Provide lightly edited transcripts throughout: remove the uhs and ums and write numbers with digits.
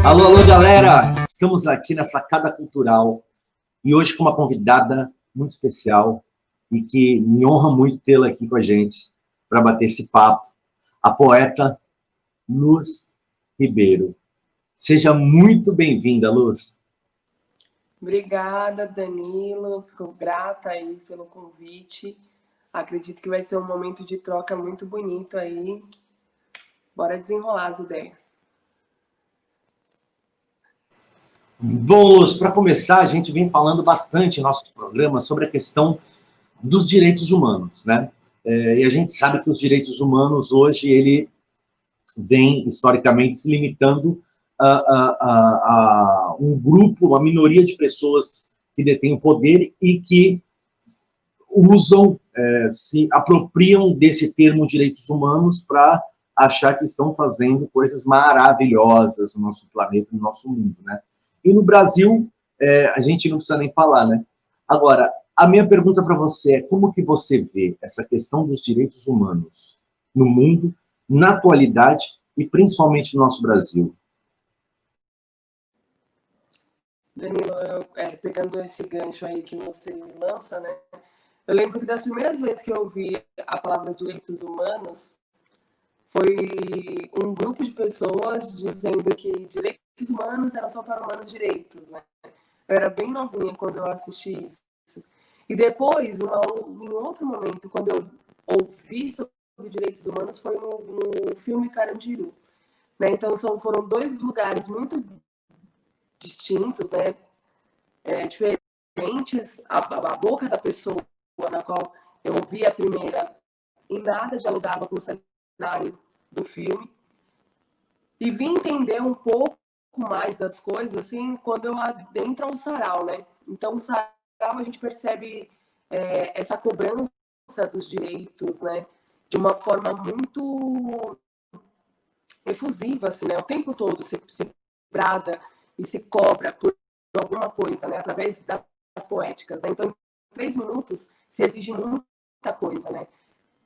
Alô, alô, galera! Estamos aqui na Sacada Cultural e hoje com uma convidada muito especial e que me honra muito tê-la aqui com a gente para bater esse papo, a poeta Luz Ribeiro. Seja muito bem-vinda, Luz. Obrigada, Danilo. Fico grata aí pelo convite. Acredito que vai ser um momento de troca muito bonito aí. Bora desenrolar as ideias. Bom, Luz, para começar, a gente vem falando bastante em nosso programa sobre a questão dos direitos humanos, né? E a gente sabe que os direitos humanos hoje, ele vem historicamente se limitando a um grupo, uma minoria de pessoas que detêm o poder e que usam, se apropriam desse termo direitos humanos para achar que estão fazendo coisas maravilhosas no nosso planeta, no nosso mundo, né? E no Brasil, a gente não precisa nem falar, né? Agora, a minha pergunta para você é como que você vê essa questão dos direitos humanos no mundo, na atualidade e principalmente no nosso Brasil? Danilo, pegando esse gancho aí que você lança, né? Eu lembro que das primeiras vezes que eu ouvi a palavra direitos humanos, foi um grupo de pessoas dizendo que direitos humanos eram só para humanos direitos, né? Eu era bem novinha quando eu assisti isso. E depois, em outro momento, quando eu ouvi sobre direitos humanos, foi no filme Carandiru. Né? Então, foram dois lugares muito distintos, né? Diferentes. A boca da pessoa na qual eu ouvi a primeira em nada dialogava com o cenário do filme. E vim entender um pouco mais das coisas, assim, quando eu adentro um sarau, né? Então, o sarau, a gente percebe essa cobrança dos direitos, né? De uma forma muito efusiva, assim, né? O tempo todo se brada e se cobra por alguma coisa, né? Através das poéticas, né? Então, em 3 minutos, se exige muita coisa, né?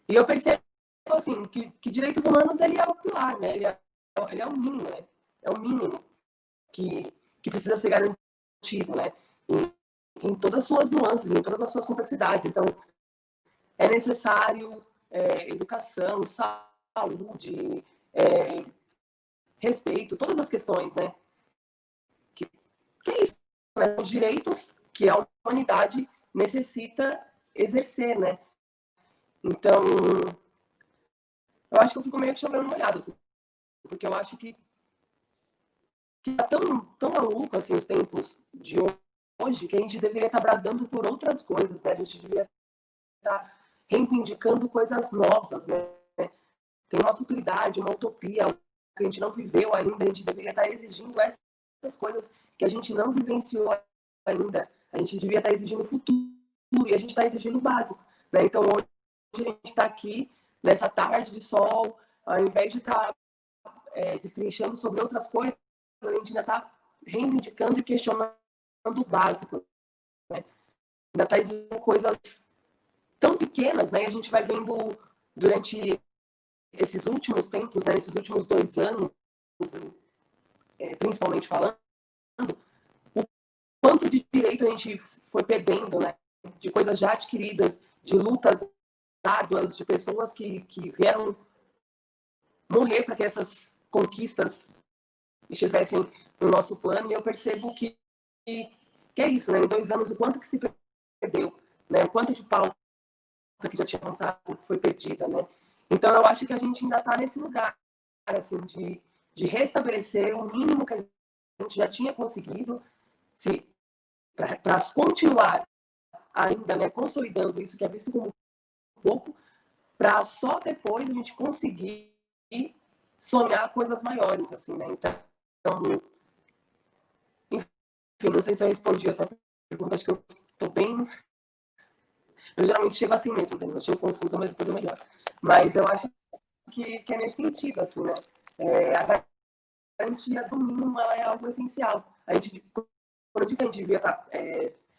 E eu percebo, assim, que direitos humanos, ele é o pilar, né? Ele é o mínimo, né? É o mínimo que precisa ser garantido, né? Em todas as suas nuances, em todas as suas complexidades. Então, é necessário educação, saúde, respeito, todas as questões, né? Que é isso, né? Os direitos que a humanidade necessita exercer, né? Então, eu acho que eu fico meio que chovendo molhado, assim, porque eu acho que tá tão maluco, assim, os tempos de hoje, que a gente deveria estar bradando por outras coisas, né? A gente deveria estar reivindicando coisas novas, né? Tem uma futuridade, uma utopia que a gente não viveu ainda, a gente deveria estar exigindo essas coisas que a gente não vivenciou ainda. A gente devia estar exigindo o futuro e a gente está exigindo o básico, né? Então, hoje a gente está aqui, nessa tarde de sol, ao invés de estar destrinchando sobre outras coisas, a gente ainda está reivindicando e questionando o básico, né? Ainda está exigindo coisas tão pequenas, né? A gente vai vendo durante esses últimos tempos, né? Esses últimos 2 anos, principalmente falando, o quanto de direito a gente foi perdendo, né? De coisas já adquiridas, de lutas árduas, de pessoas que vieram morrer para que essas conquistas estivessem no nosso plano, e eu percebo que é isso, né? Em 2 anos, o quanto que se perdeu, né? O quanto de pauta que já tinha lançado foi perdida, né? Então, eu acho que a gente ainda está nesse lugar, assim, de restabelecer o mínimo que a gente já tinha conseguido, para continuar ainda, né, consolidando isso que é visto como pouco, para só depois a gente conseguir sonhar coisas maiores, assim, né? Então, enfim, não sei se eu respondi a sua pergunta, acho que eu estou bem. Eu geralmente chego assim mesmo, eu chego confusa, mas depois eu melhoro. Mas eu acho que é nesse sentido, assim, né? A garantia do mínimo, ela é algo essencial. A gente, quando a gente devia estar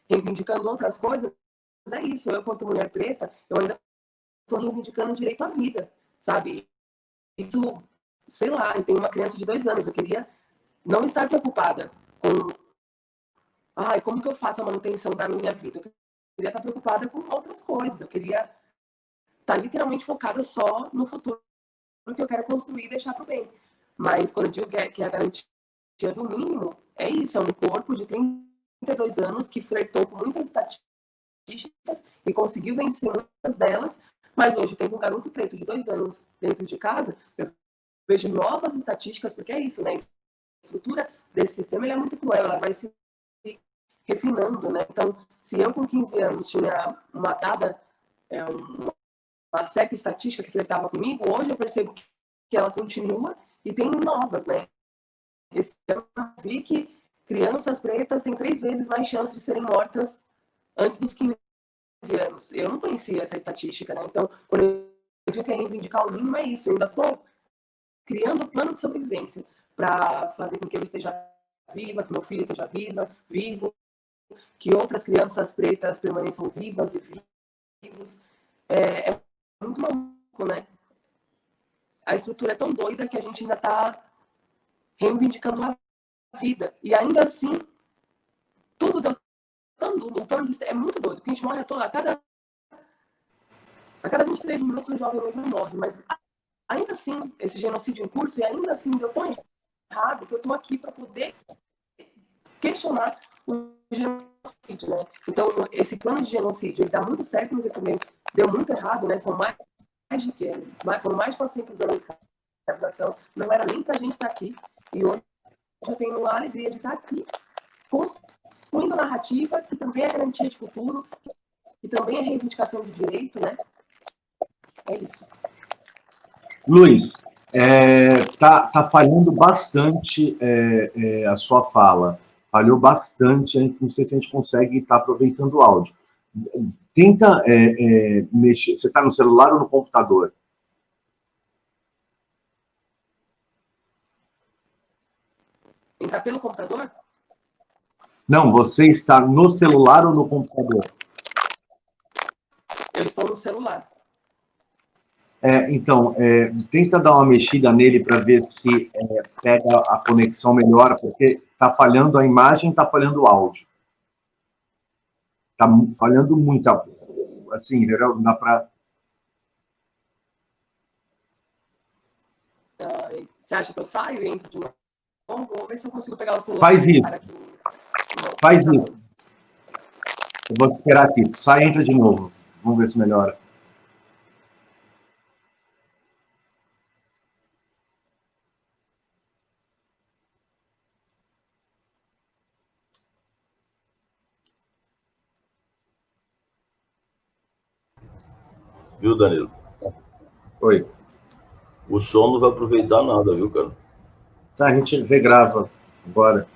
reivindicando outras coisas, é isso. Eu, quanto mulher preta, eu ainda estou reivindicando o direito à vida, sabe? Isso, sei lá, eu tenho uma criança de 2 anos, eu queria não estar preocupada com como que eu faço a manutenção da minha vida. Eu queria estar preocupada com outras coisas. Eu queria estar literalmente focada só no futuro que eu quero construir e deixar para o bem. Mas quando eu digo que é a garantia do mínimo, é isso, é um corpo de 32 anos que flertou com muitas estatísticas e conseguiu vencer muitas delas, mas hoje tem um garoto preto de 2 anos dentro de casa, eu vejo novas estatísticas, porque é isso, né? A estrutura desse sistema é muito cruel, ela vai se refinando, né? Então, se eu com 15 anos tinha uma dada, uma certa estatística que flertava comigo, hoje eu percebo que ela continua e tem novas, né? Esse ano eu vi que crianças pretas têm 3 vezes mais chance de serem mortas antes dos 15 anos. Eu não conhecia essa estatística, né? Então, quando eu digo que é reivindicar o mínimo, é isso. Eu ainda estou criando um plano de sobrevivência para fazer com que eu esteja viva, que meu filho esteja vivo, que outras crianças pretas permaneçam vivas e vivos. É muito maluco, né? A estrutura é tão doida que a gente ainda está reivindicando a vida. E ainda assim, tudo deu tão duro. O plano é muito doido, porque a gente morre a cada 23 minutos um jovem negro morre. Mas ainda assim, esse genocídio em curso, e ainda assim deu tão errado que eu estou aqui para poder questionar o genocídio, né? Então, esse plano de genocídio, ele dá muito certo, mas ele também deu muito errado, né? Foram mais de 400 anos de escravização, não era nem para a gente estar aqui, e hoje eu tenho a alegria de estar aqui, construindo narrativa, que também é garantia de futuro, que também é reivindicação de direito, né? É isso. Luiz, tá falhando bastante a sua fala. Falhou bastante, não sei se a gente consegue estar aproveitando o áudio. Tenta mexer. Você está no celular ou no computador? Entrar pelo computador? Não, você está no celular ou no computador? Eu estou no celular. Então, tenta dar uma mexida nele para ver se pega a conexão melhor, porque está falhando a imagem, está falhando o áudio. Está falhando muito. Assim, dá para... Você acha que eu saio e entro de novo? Vou ver se eu consigo pegar o celular. Faz isso. Aqui. Faz isso. Eu vou esperar aqui. Sai e entra de novo. Vamos ver se melhora. Viu, Danilo? Oi. O som não vai aproveitar nada, viu, cara? Tá, a gente regrava agora.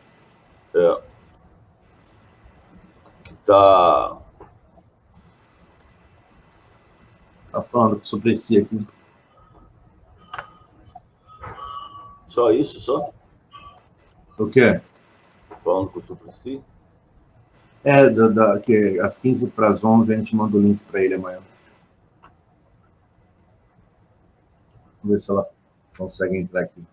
Tá. Tá falando sobre si aqui. Só isso, só? O quê? Falando com o Suplicy? Que às 15 para as 11 a gente manda o link para ele amanhã. Vamos ver se ela consegue entrar aqui.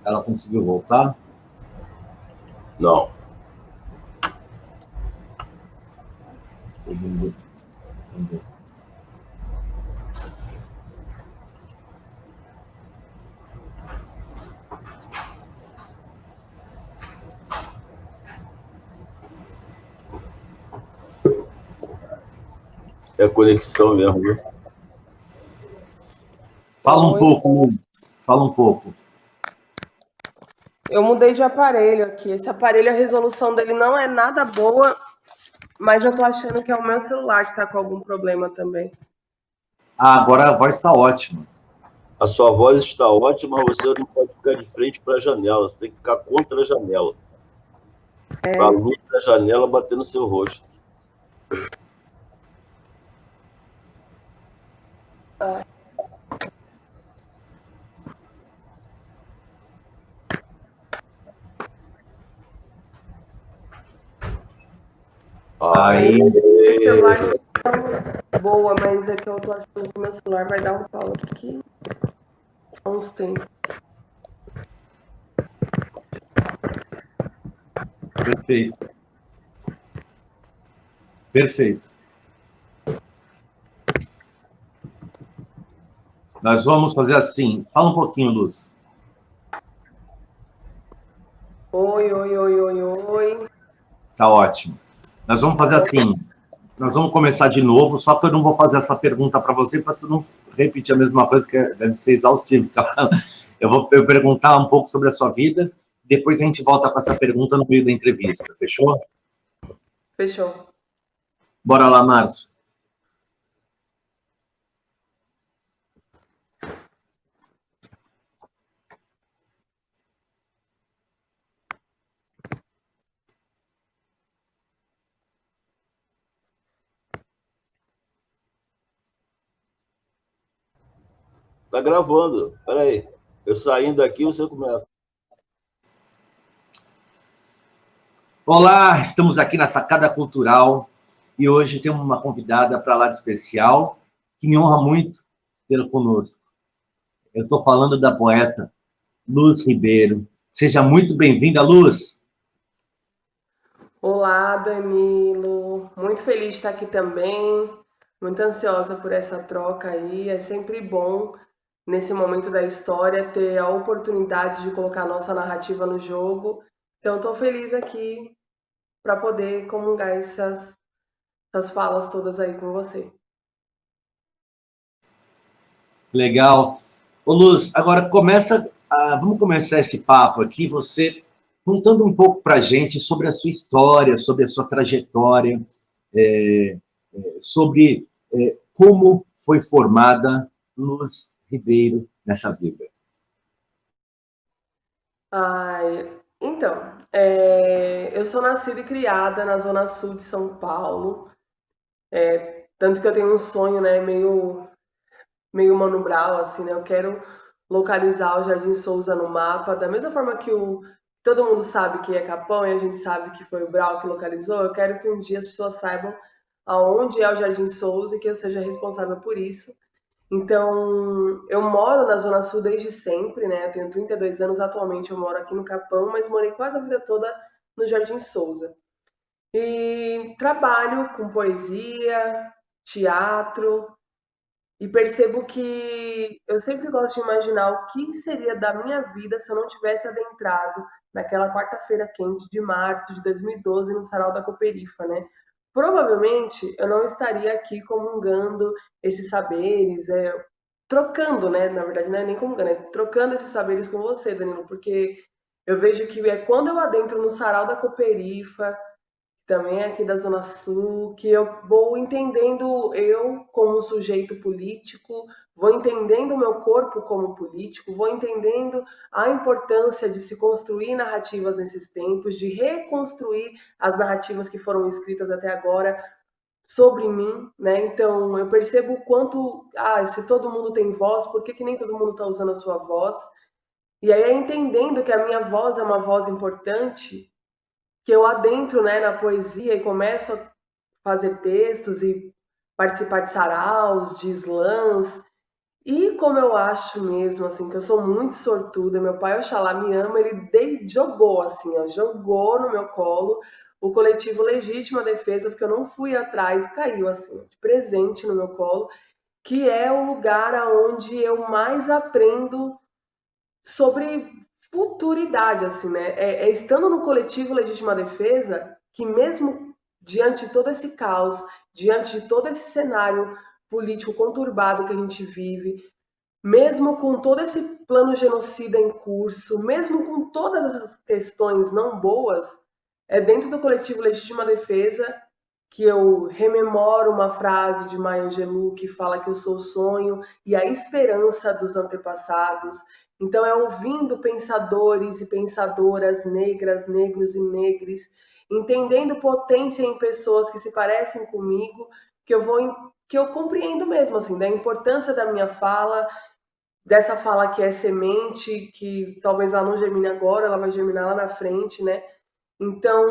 Ela conseguiu voltar? Não. É conexão mesmo, viu? Fala um pouco, Luiz. Fala um pouco. Eu mudei de aparelho aqui. Esse aparelho, a resolução dele não é nada boa, mas eu tô achando que é o meu celular que tá com algum problema também. Ah, agora a voz está ótima. A sua voz está ótima, você não pode ficar de frente para a janela, você tem que ficar contra a janela. Para a luz da janela bater no seu rosto. Aí, Esse celular não é tão boa, mas é que eu tô achando que o meu celular vai dar um pau aqui há uns tempos. perfeito. Perfeito. Nós vamos fazer assim. Fala um pouquinho, Luz. Oi, oi, oi, oi, oi. Tá ótimo. Nós vamos fazer assim. Nós vamos começar de novo, só que eu não vou fazer essa pergunta para você, para você não repetir a mesma coisa, que deve ser exaustivo. Tá? Eu vou perguntar um pouco sobre a sua vida, depois a gente volta com essa pergunta no meio da entrevista, fechou? Fechou. Bora lá, Márcio. Tá gravando. Peraí. Eu saindo aqui, você começa. Olá, estamos aqui na Sacada Cultural e hoje temos uma convidada para lá de especial que me honra muito ter conosco. Eu estou falando da poeta Luz Ribeiro. Seja muito bem-vinda, Luz. Olá, Danilo. Muito feliz de estar aqui também. Muito ansiosa por essa troca aí. É sempre bom, nesse momento da história, ter a oportunidade de colocar a nossa narrativa no jogo. Então, estou feliz aqui para poder comungar essas falas todas aí com você. Legal. Ô, Luz, agora vamos começar esse papo aqui, você contando um pouco para a gente sobre a sua história, sobre a sua trajetória, sobre como foi formada Luz Ribeiro nessa vida. Ai, então, eu sou nascida e criada na zona sul de São Paulo, tanto que eu tenho um sonho, né, meio Mano Brown, assim, né? Eu quero localizar o Jardim Souza no mapa, da mesma forma que todo mundo sabe que é Capão e a gente sabe que foi o Brau que localizou. Eu quero que um dia as pessoas saibam aonde é o Jardim Souza e que eu seja responsável por isso. Então, eu moro na Zona Sul desde sempre, né? Eu tenho 32 anos, atualmente eu moro aqui no Capão, mas morei quase a vida toda no Jardim Souza. E trabalho com poesia, teatro, e percebo que eu sempre gosto de imaginar o que seria da minha vida se eu não tivesse adentrado naquela quarta-feira quente de março de 2012 no Sarau da Cooperifa, né? Provavelmente eu não estaria aqui comungando esses saberes, trocando, né? Na verdade, não é nem comungando, é trocando esses saberes com você, Danilo, porque eu vejo que é quando eu adentro no Sarau da Cooperifa, também aqui da Zona Sul, que eu vou entendendo eu como sujeito político, vou entendendo o meu corpo como político, vou entendendo a importância de se construir narrativas nesses tempos, de reconstruir as narrativas que foram escritas até agora sobre mim, né? Então eu percebo o quanto, se todo mundo tem voz, por que, que nem todo mundo está usando a sua voz? E aí, entendendo que a minha voz é uma voz importante, que eu adentro, né, na poesia e começo a fazer textos e participar de saraus, de slams, E como eu acho mesmo, assim, que eu sou muito sortuda, meu pai, Oxalá, me ama, ele jogou, assim, ó, jogou no meu colo o coletivo Legítima Defesa, porque eu não fui atrás, caiu, assim, de presente no meu colo, que é o lugar aonde eu mais aprendo sobre futuridade, assim, né? É estando no coletivo Legítima Defesa que mesmo diante de todo esse caos, diante de todo esse cenário político conturbado que a gente vive, mesmo com todo esse plano genocida em curso, mesmo com todas essas questões não boas, é dentro do coletivo Legítima Defesa que eu rememoro uma frase de Maya Angelou que fala que eu sou o sonho e a esperança dos antepassados. Então é ouvindo pensadores e pensadoras negras, negros e negres, entendendo potência em pessoas que se parecem comigo, que eu compreendo mesmo assim da importância da minha fala, dessa fala que é semente, que talvez ela não germine agora, ela vai germinar lá na frente, né? Então,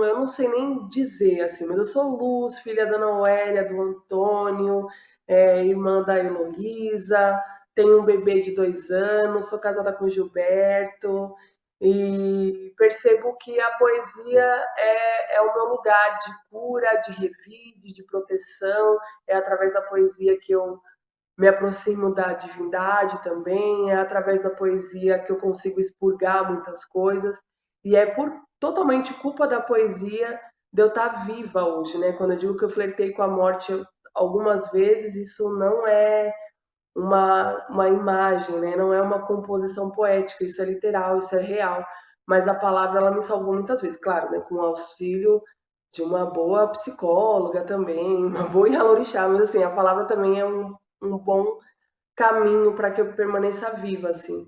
eu não sei nem dizer, assim, mas eu sou Luz, filha da Noélia, do Antônio, irmã da Heloísa, tenho um bebê de 2 anos, sou casada com o Gilberto, e percebo que a poesia é o meu lugar de cura, de revide, de proteção, é através da poesia que eu me aproximo da divindade também, é através da poesia que eu consigo expurgar muitas coisas, e é por totalmente culpa da poesia de eu estar viva hoje, né? Quando eu digo que eu flertei com a morte algumas vezes, isso não é uma imagem, né? Não é uma composição poética, isso é literal, isso é real. Mas a palavra ela me salvou muitas vezes, claro, né? Com o auxílio de uma boa psicóloga também, uma boa Yalorixá, mas assim, a palavra também é um bom caminho para que eu permaneça viva, assim.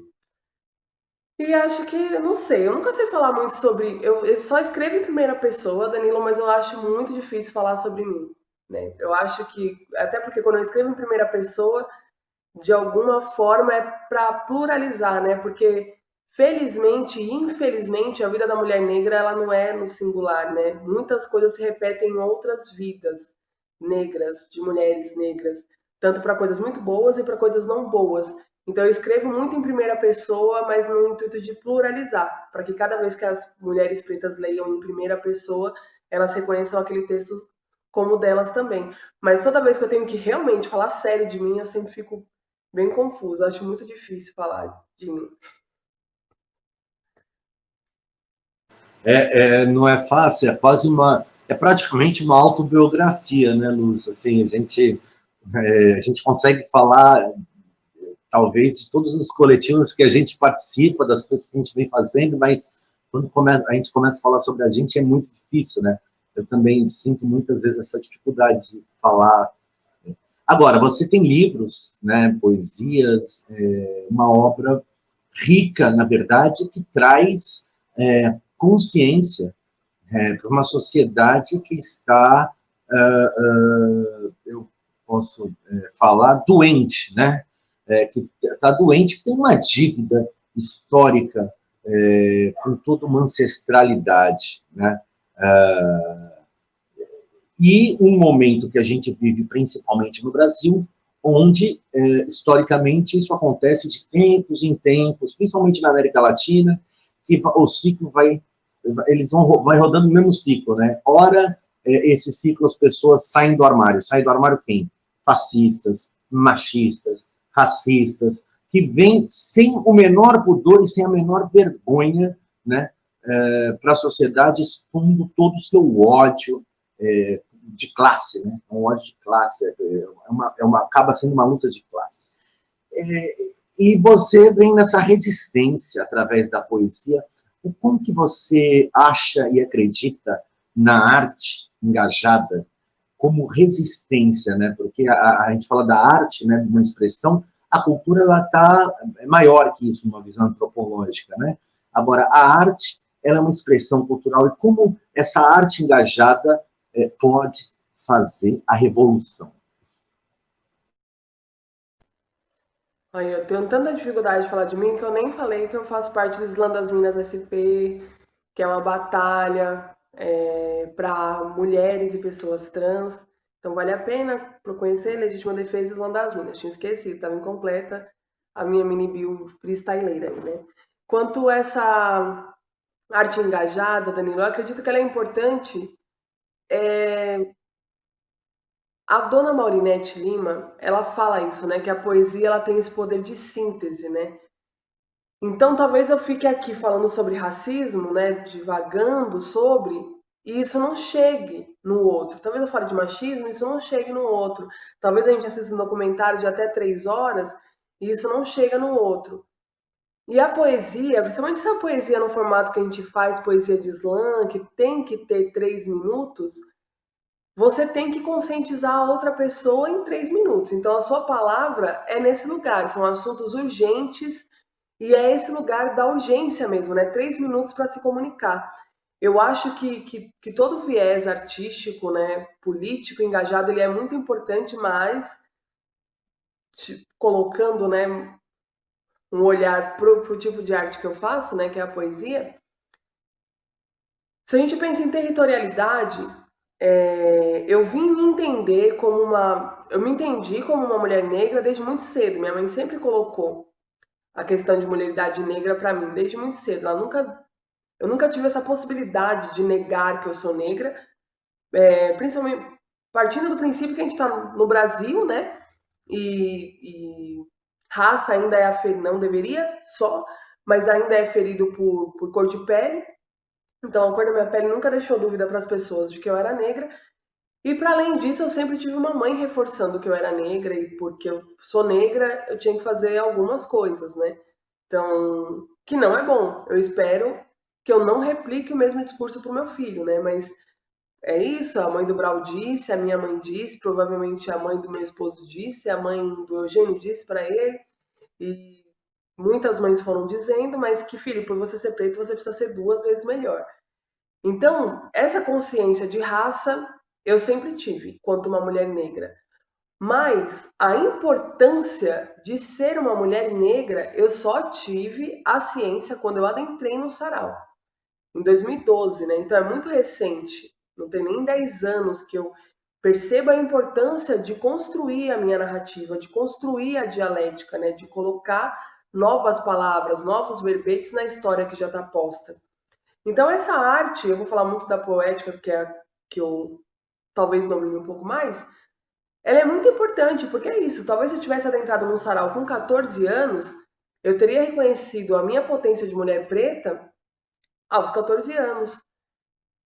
E acho que, eu não sei, eu nunca sei falar muito sobre. Eu só escrevo em primeira pessoa, Danilo, mas eu acho muito difícil falar sobre mim. Né? Eu acho que, até porque quando eu escrevo em primeira pessoa, de alguma forma é para pluralizar, né? Porque felizmente e infelizmente a vida da mulher negra ela não é no singular, né? Muitas coisas se repetem em outras vidas negras, de mulheres negras, tanto para coisas muito boas e para coisas não boas. Então eu escrevo muito em primeira pessoa, mas no intuito de pluralizar, para que cada vez que as mulheres pretas leiam em primeira pessoa, elas reconheçam aquele texto como delas também. Mas toda vez que eu tenho que realmente falar sério de mim, eu sempre fico bem confusa. Acho muito difícil falar de mim. Não é fácil, é praticamente uma autobiografia, né, Luz? Assim, a gente consegue falar, talvez, de todos os coletivos que a gente participa, das coisas que a gente vem fazendo, mas quando a gente começa a falar sobre a gente, é muito difícil, né? Eu também sinto muitas vezes essa dificuldade de falar. Agora, você tem livros, né, poesias, uma obra rica, na verdade, que traz consciência para uma sociedade que está, eu posso falar, doente, né? Que está doente, que tem uma dívida histórica com toda uma ancestralidade, né? E um momento que a gente vive, principalmente no Brasil, onde, historicamente, isso acontece de tempos em tempos, principalmente na América Latina, que o ciclo vai rodando o mesmo ciclo, né? Ora, esse ciclo as pessoas saem do armário. Saem do armário quem? Fascistas, machistas, racistas, que vêm sem o menor pudor e sem a menor vergonha, né, para a sociedade, expondo todo o seu ódio de classe, né? Um ódio de classe, acaba sendo uma luta de classe. E você vem nessa resistência através da poesia. Como que você acha e acredita na arte engajada como resistência, né? Porque a gente fala da arte, né, de uma expressão, a cultura ela é maior que isso, uma visão antropológica, né? Agora, a arte ela é uma expressão cultural, e como essa arte engajada pode fazer a revolução? Ai, eu tenho tanta dificuldade de falar de mim que eu nem falei que eu faço parte do Islã das Minas SP, que é uma batalha para mulheres e pessoas trans. Então vale a pena para conhecer Legítima Defesa e Islã das Minas. Tinha esquecido, estava incompleta a minha mini bio freestyleira aí, né? Quanto a essa arte engajada, Danilo, eu acredito que ela é importante. A dona Maurinete Lima, ela fala isso, né? Que a poesia ela tem esse poder de síntese, né? Então talvez eu fique aqui falando sobre racismo, né? Divagando sobre, e isso não chegue no outro. Talvez eu fale de machismo, e isso não chegue no outro. Talvez a gente assista um documentário de até 3 horas, e isso não chega no outro. E a poesia, principalmente se a poesia no formato que a gente faz, poesia de slam, que tem que ter 3 minutos, você tem que conscientizar a outra pessoa em 3 minutos. Então, a sua palavra é nesse lugar. São assuntos urgentes e é esse lugar da urgência mesmo, né? 3 minutos para se comunicar. Eu acho que todo viés artístico, né, político, engajado, ele é muito importante, mas colocando, né, um olhar para o tipo de arte que eu faço, né, que é a poesia. Se a gente pensa em territorialidade, eu vim me entender como eu me entendi como uma mulher negra desde muito cedo. Minha mãe sempre colocou a questão de mulheridade negra para mim desde muito cedo. Eu nunca tive essa possibilidade de negar que eu sou negra, principalmente partindo do princípio que a gente está no Brasil, né? E raça ainda é aferido, não deveria só, mas ainda é ferido por cor de pele. Então a cor da minha pele nunca deixou dúvida para as pessoas de que eu era negra. E para além disso, eu sempre tive uma mãe reforçando que eu era negra e porque eu sou negra, eu tinha que fazer algumas coisas, né? Então, que não é bom. Eu espero que eu não replique o mesmo discurso para o meu filho, né? Mas é isso, a mãe do Brau disse, a minha mãe disse, provavelmente a mãe do meu esposo disse, a mãe do Eugênio disse para ele, e muitas mães foram dizendo, mas que, filho, por você ser preto, você precisa ser 2 vezes melhor. Então, essa consciência de raça eu sempre tive, quanto uma mulher negra. Mas a importância de ser uma mulher negra eu só tive a ciência quando eu adentrei no sarau, em 2012, né? Então é muito recente, não tem nem 10 anos que eu percebo a importância de construir a minha narrativa, de construir a dialética, né? De colocar novas palavras, novos verbetes na história que já está posta. Então essa arte, eu vou falar muito da poética, porque é a que eu talvez domine um pouco mais, ela é muito importante, porque é isso, talvez se eu tivesse adentrado num sarau com 14 anos, eu teria reconhecido a minha potência de mulher preta aos 14 anos.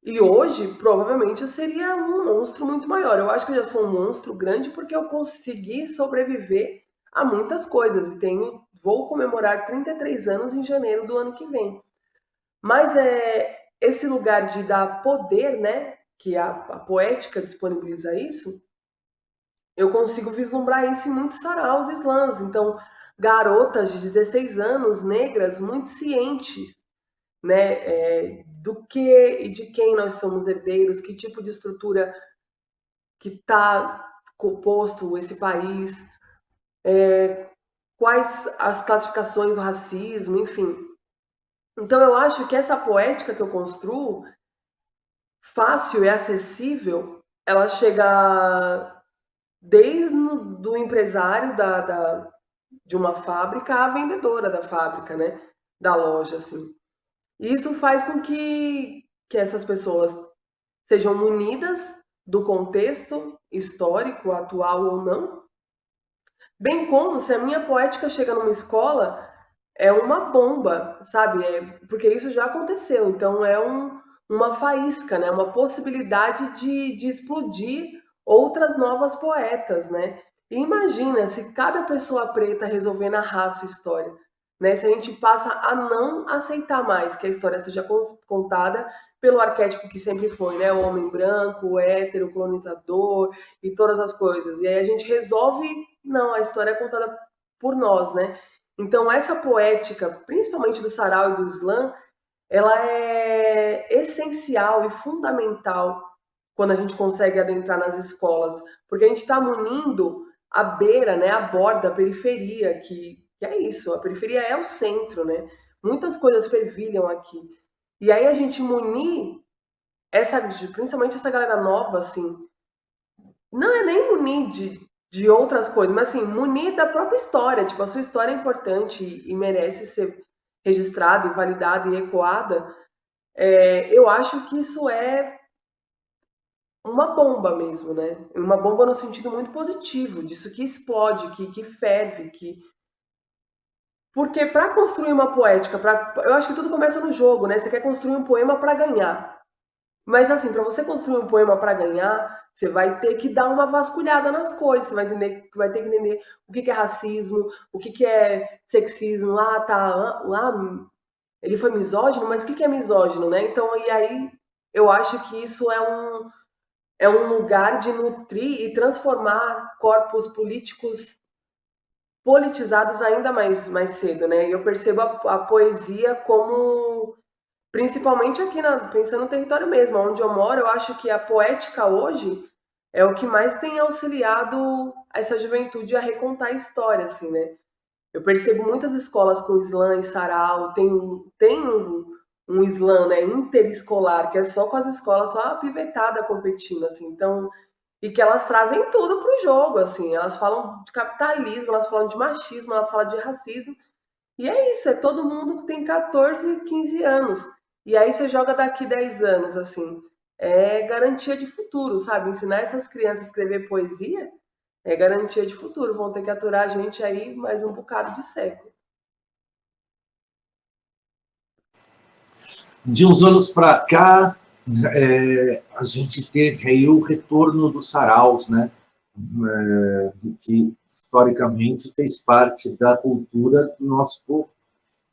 E hoje, provavelmente, eu seria um monstro muito maior. Eu acho que eu já sou um monstro grande porque eu consegui sobreviver a muitas coisas. E vou comemorar 33 anos em janeiro do ano que vem. Mas esse lugar de dar poder, né? Que a poética disponibiliza isso, eu consigo vislumbrar isso em muitos saraus slams. Então, garotas de 16 anos, negras, muito cientes, né, do que e de quem nós somos herdeiros, que tipo de estrutura que está composto esse país, quais as classificações do racismo, enfim. Então, eu acho que essa poética que eu construo, fácil e acessível, ela chega desde do empresário de uma fábrica à vendedora da fábrica, né? Da loja, assim. E isso faz com que essas pessoas sejam munidas do contexto histórico, atual ou não, bem como se a minha poética chega numa escola, é uma bomba, sabe? Porque isso já aconteceu, então é uma faísca, né? Uma possibilidade de explodir outras novas poetas, né? E imagina se cada pessoa preta resolver narrar sua história, né? Se a gente passa a não aceitar mais que a história seja contada pelo arquétipo que sempre foi, né? O homem branco, o hétero, o colonizador e todas as coisas. E aí a gente resolve, não, a história é contada por nós, né? Então essa poética, principalmente do sarau e do slam, ela é essencial e fundamental quando a gente consegue adentrar nas escolas, porque a gente está munindo a beira, né, a borda, a periferia, que é isso, a periferia é o centro, né? Muitas coisas fervilham aqui. E aí a gente munir principalmente essa galera nova, assim, não é nem munir de outras coisas, mas assim, munir da própria história. Tipo, a sua história é importante e merece ser registrada e validada e ecoada. Eu acho que isso é uma bomba mesmo, né? Uma bomba no sentido muito positivo, disso que explode, que ferve, que... Porque para construir uma poética, eu acho que tudo começa no jogo, né? Você quer construir um poema para ganhar. Mas assim, para você construir um poema para ganhar, você vai ter que dar uma vasculhada nas coisas, você vai ter que entender o que é racismo, o que é sexismo. Ah, tá, ele foi misógino, mas o que é misógino, né? Então, e aí eu acho que isso é um lugar de nutrir e transformar corpos políticos politizados ainda mais cedo, né? E eu percebo a poesia como, principalmente aqui, pensando no território mesmo, onde eu moro, eu acho que a poética hoje é o que mais tem auxiliado essa juventude a recontar a história, assim, né? Eu percebo muitas escolas com slam e sarau, tem um slam, né, interescolar, que é só com as escolas, só a pivetada competindo, assim, então, e que elas trazem tudo pro jogo, assim, elas falam de capitalismo, elas falam de machismo, elas falam de racismo, e é isso, é todo mundo que tem 14, 15 anos, e aí você joga daqui 10 anos, assim, é garantia de futuro, sabe? Ensinar essas crianças a escrever poesia é garantia de futuro. Vão ter que aturar a gente aí mais um bocado de século. De uns anos para cá, a gente teve aí o retorno dos saraus, né? Que historicamente fez parte da cultura do nosso povo.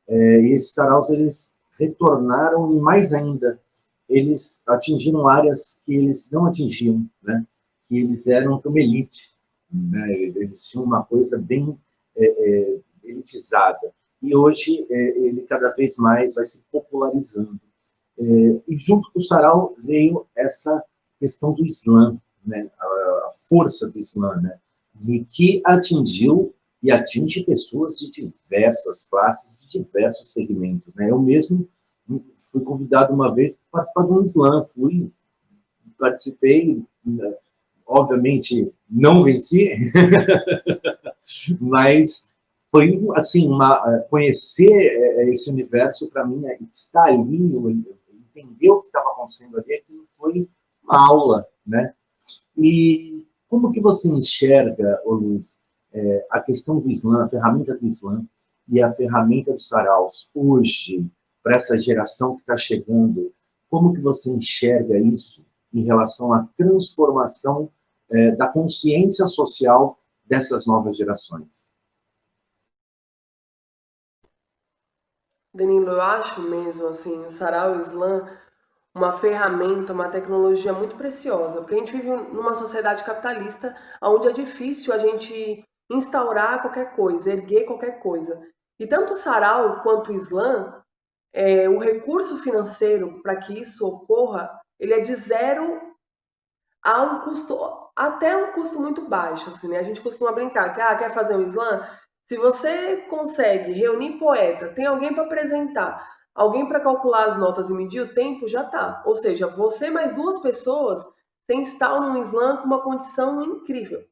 E esses saraus, eles retornaram e mais ainda, eles atingiram áreas que eles não atingiam, né? Que eles eram como elite, né? Eles tinham uma coisa bem elitizada. E hoje ele cada vez mais vai se popularizando. E junto com o sarau veio essa questão do Islã, né? A força do Islã, né? E que atingiu e atinge pessoas de diversas classes, de diversos segmentos, né? Eu mesmo fui convidado uma vez para participar de um Islã, participei, obviamente não venci, mas foi assim, conhecer esse universo para mim, estar ali, entender o que estava acontecendo ali, aquilo foi uma aula, né? E como que você enxerga, Luiz, a questão do Islã, a ferramenta do Islã e a ferramenta dos saraus hoje, para essa geração que está chegando, como que você enxerga isso em relação à transformação da consciência social dessas novas gerações? Danilo, eu acho mesmo, assim, o sarau e o slam uma ferramenta, uma tecnologia muito preciosa, porque a gente vive numa sociedade capitalista onde é difícil a gente instaurar qualquer coisa, erguer qualquer coisa. E tanto o sarau quanto o slam, o recurso financeiro para que isso ocorra, ele é de zero a um custo, até um custo muito baixo, assim, né? A gente costuma brincar que, quer fazer um slam? Se você consegue reunir poeta, tem alguém para apresentar, alguém para calcular as notas e medir o tempo, já tá. Ou seja, você mais duas pessoas, você instala um slam com uma condição incrível.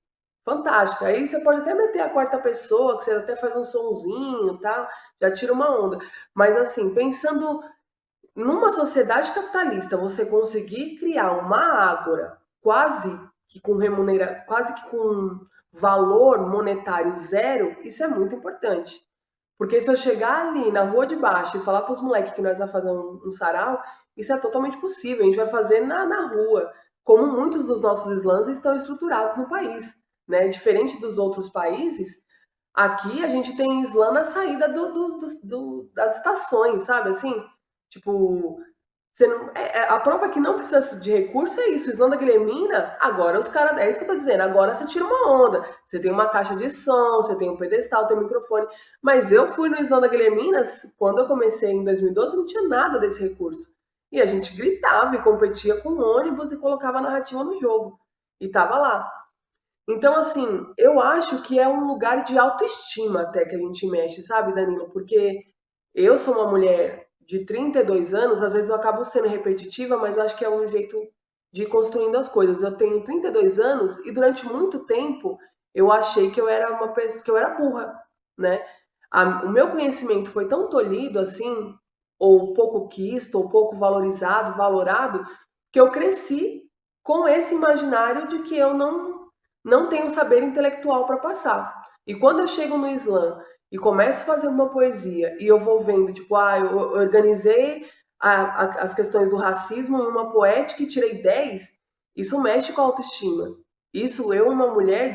Fantástica. Aí você pode até meter a quarta pessoa, que você até faz um sonzinho, tá? Já tira uma onda. Mas assim, pensando numa sociedade capitalista, você conseguir criar uma ágora quase que com valor monetário zero, isso é muito importante. Porque se eu chegar ali na rua de baixo e falar para os moleques que nós vamos fazer um sarau, isso é totalmente possível. A gente vai fazer na rua, como muitos dos nossos slams estão estruturados no país. Né? Diferente dos outros países, aqui a gente tem slam na saída das estações, sabe? Assim, tipo, você não, a prova que não precisa de recurso é isso. O slam da Guilhermina, agora os caras. É isso que eu tô dizendo. Agora você tira uma onda. Você tem uma caixa de som, você tem um pedestal, tem um microfone. Mas eu fui no slam da Guilhermina, quando eu comecei em 2012, não tinha nada desse recurso. E a gente gritava e competia com ônibus e colocava a narrativa no jogo. E tava lá. Então, assim, eu acho que é um lugar de autoestima até que a gente mexe, sabe, Danilo? Porque eu sou uma mulher de 32 anos, às vezes eu acabo sendo repetitiva, mas eu acho que é um jeito de ir construindo as coisas. Eu tenho 32 anos e durante muito tempo eu achei que eu era uma pessoa, que eu era burra, né? O meu conhecimento foi tão tolhido assim, ou pouco quisto, ou pouco valorizado, valorado, que eu cresci com esse imaginário de que eu não tenho saber intelectual para passar. E quando eu chego no Islã e começo a fazer uma poesia e eu vou vendo, tipo, eu organizei as questões do racismo em uma poética e tirei 10, isso mexe com a autoestima. Isso eu, uma mulher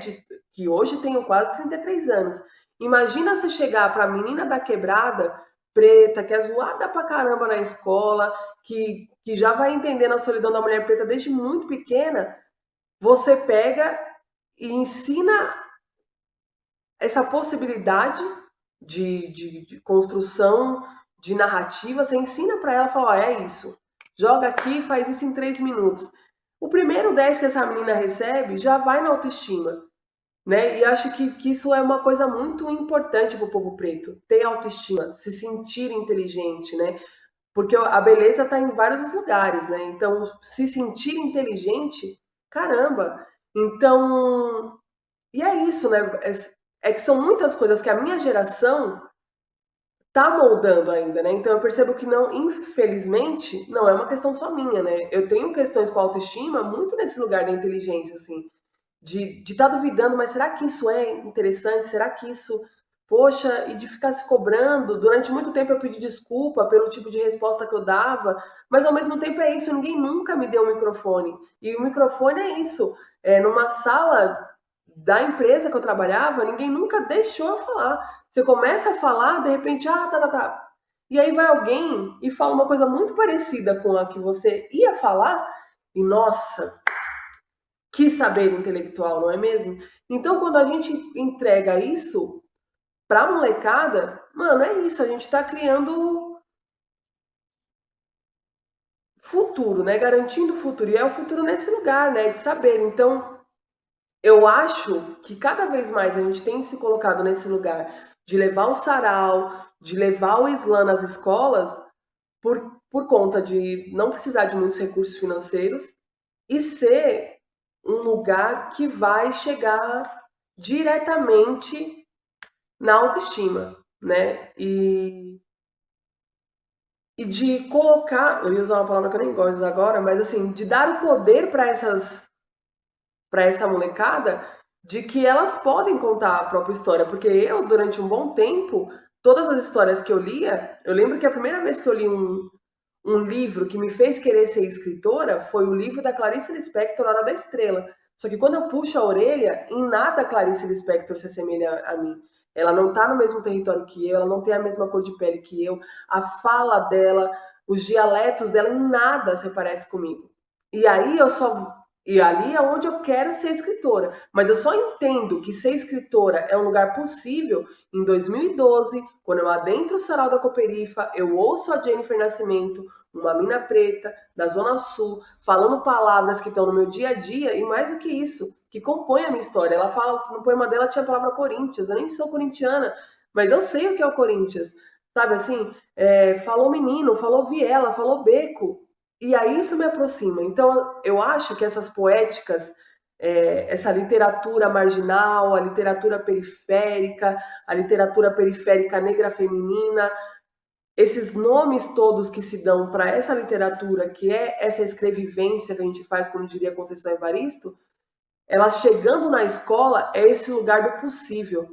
que hoje tenho quase 33 anos. Imagina você chegar para a menina da quebrada, preta, que é zoada pra caramba na escola, que já vai entendendo a solidão da mulher preta desde muito pequena, você pega e ensina essa possibilidade de construção de narrativa, você ensina para ela, fala, é isso, joga aqui e faz isso em 3 minutos. O primeiro 10 que essa menina recebe já vai na autoestima, né? E acho que isso é uma coisa muito importante para o povo preto, ter autoestima, se sentir inteligente, né? Porque a beleza está em vários lugares, né? Então, se sentir inteligente, caramba! Então, e é isso, né? É que são muitas coisas que a minha geração tá moldando ainda, né? Então eu percebo que não, infelizmente, não é uma questão só minha, né? Eu tenho questões com autoestima muito nesse lugar da inteligência, assim, de estar duvidando, mas será que isso é interessante? Será que isso, poxa, e de ficar se cobrando? Durante muito tempo eu pedi desculpa pelo tipo de resposta que eu dava, mas ao mesmo tempo é isso, ninguém nunca me deu um microfone. E o microfone é isso, numa sala da empresa que eu trabalhava, ninguém nunca deixou eu falar. Você começa a falar, de repente, tá. E aí vai alguém e fala uma coisa muito parecida com a que você ia falar, e nossa, que saber intelectual, não é mesmo? Então, quando a gente entrega isso pra molecada, mano, é isso, a gente tá criando futuro, né? Garantindo o futuro. E é o futuro nesse lugar, né? De saber. Então, eu acho que cada vez mais a gente tem se colocado nesse lugar de levar o sarau, de levar o Islã nas escolas, por conta de não precisar de muitos recursos financeiros e ser um lugar que vai chegar diretamente na autoestima, né? E de colocar, eu ia usar uma palavra que eu nem gosto de usar agora, mas assim, de dar o poder para essa molecada de que elas podem contar a própria história, porque eu, durante um bom tempo, todas as histórias que eu lia, eu lembro que a primeira vez que eu li um livro que me fez querer ser escritora foi o livro da Clarice Lispector, Hora da Estrela. Só que quando eu puxo a orelha, em nada a Clarice Lispector se assemelha a mim. Ela não está no mesmo território que eu, ela não tem a mesma cor de pele que eu, a fala dela, os dialetos dela, em nada se parece comigo. E aí e ali é onde eu quero ser escritora. Mas eu só entendo que ser escritora é um lugar possível em 2012, quando eu adentro o Sarau da Cooperifa, eu ouço a Jennifer Nascimento, uma mina preta da Zona Sul, falando palavras que estão no meu dia a dia e mais do que isso, que compõem a minha história. Ela fala, no poema dela tinha a palavra Corinthians, eu nem sou corintiana, mas eu sei o que é o Corinthians. Sabe assim, falou menino, falou viela, falou beco. E aí isso me aproxima. Então, eu acho que essas poéticas, essa literatura marginal, a literatura periférica negra feminina, esses nomes todos que se dão para essa literatura, que é essa escrevivência que a gente faz, como diria Conceição Evaristo, ela chegando na escola é esse lugar do possível.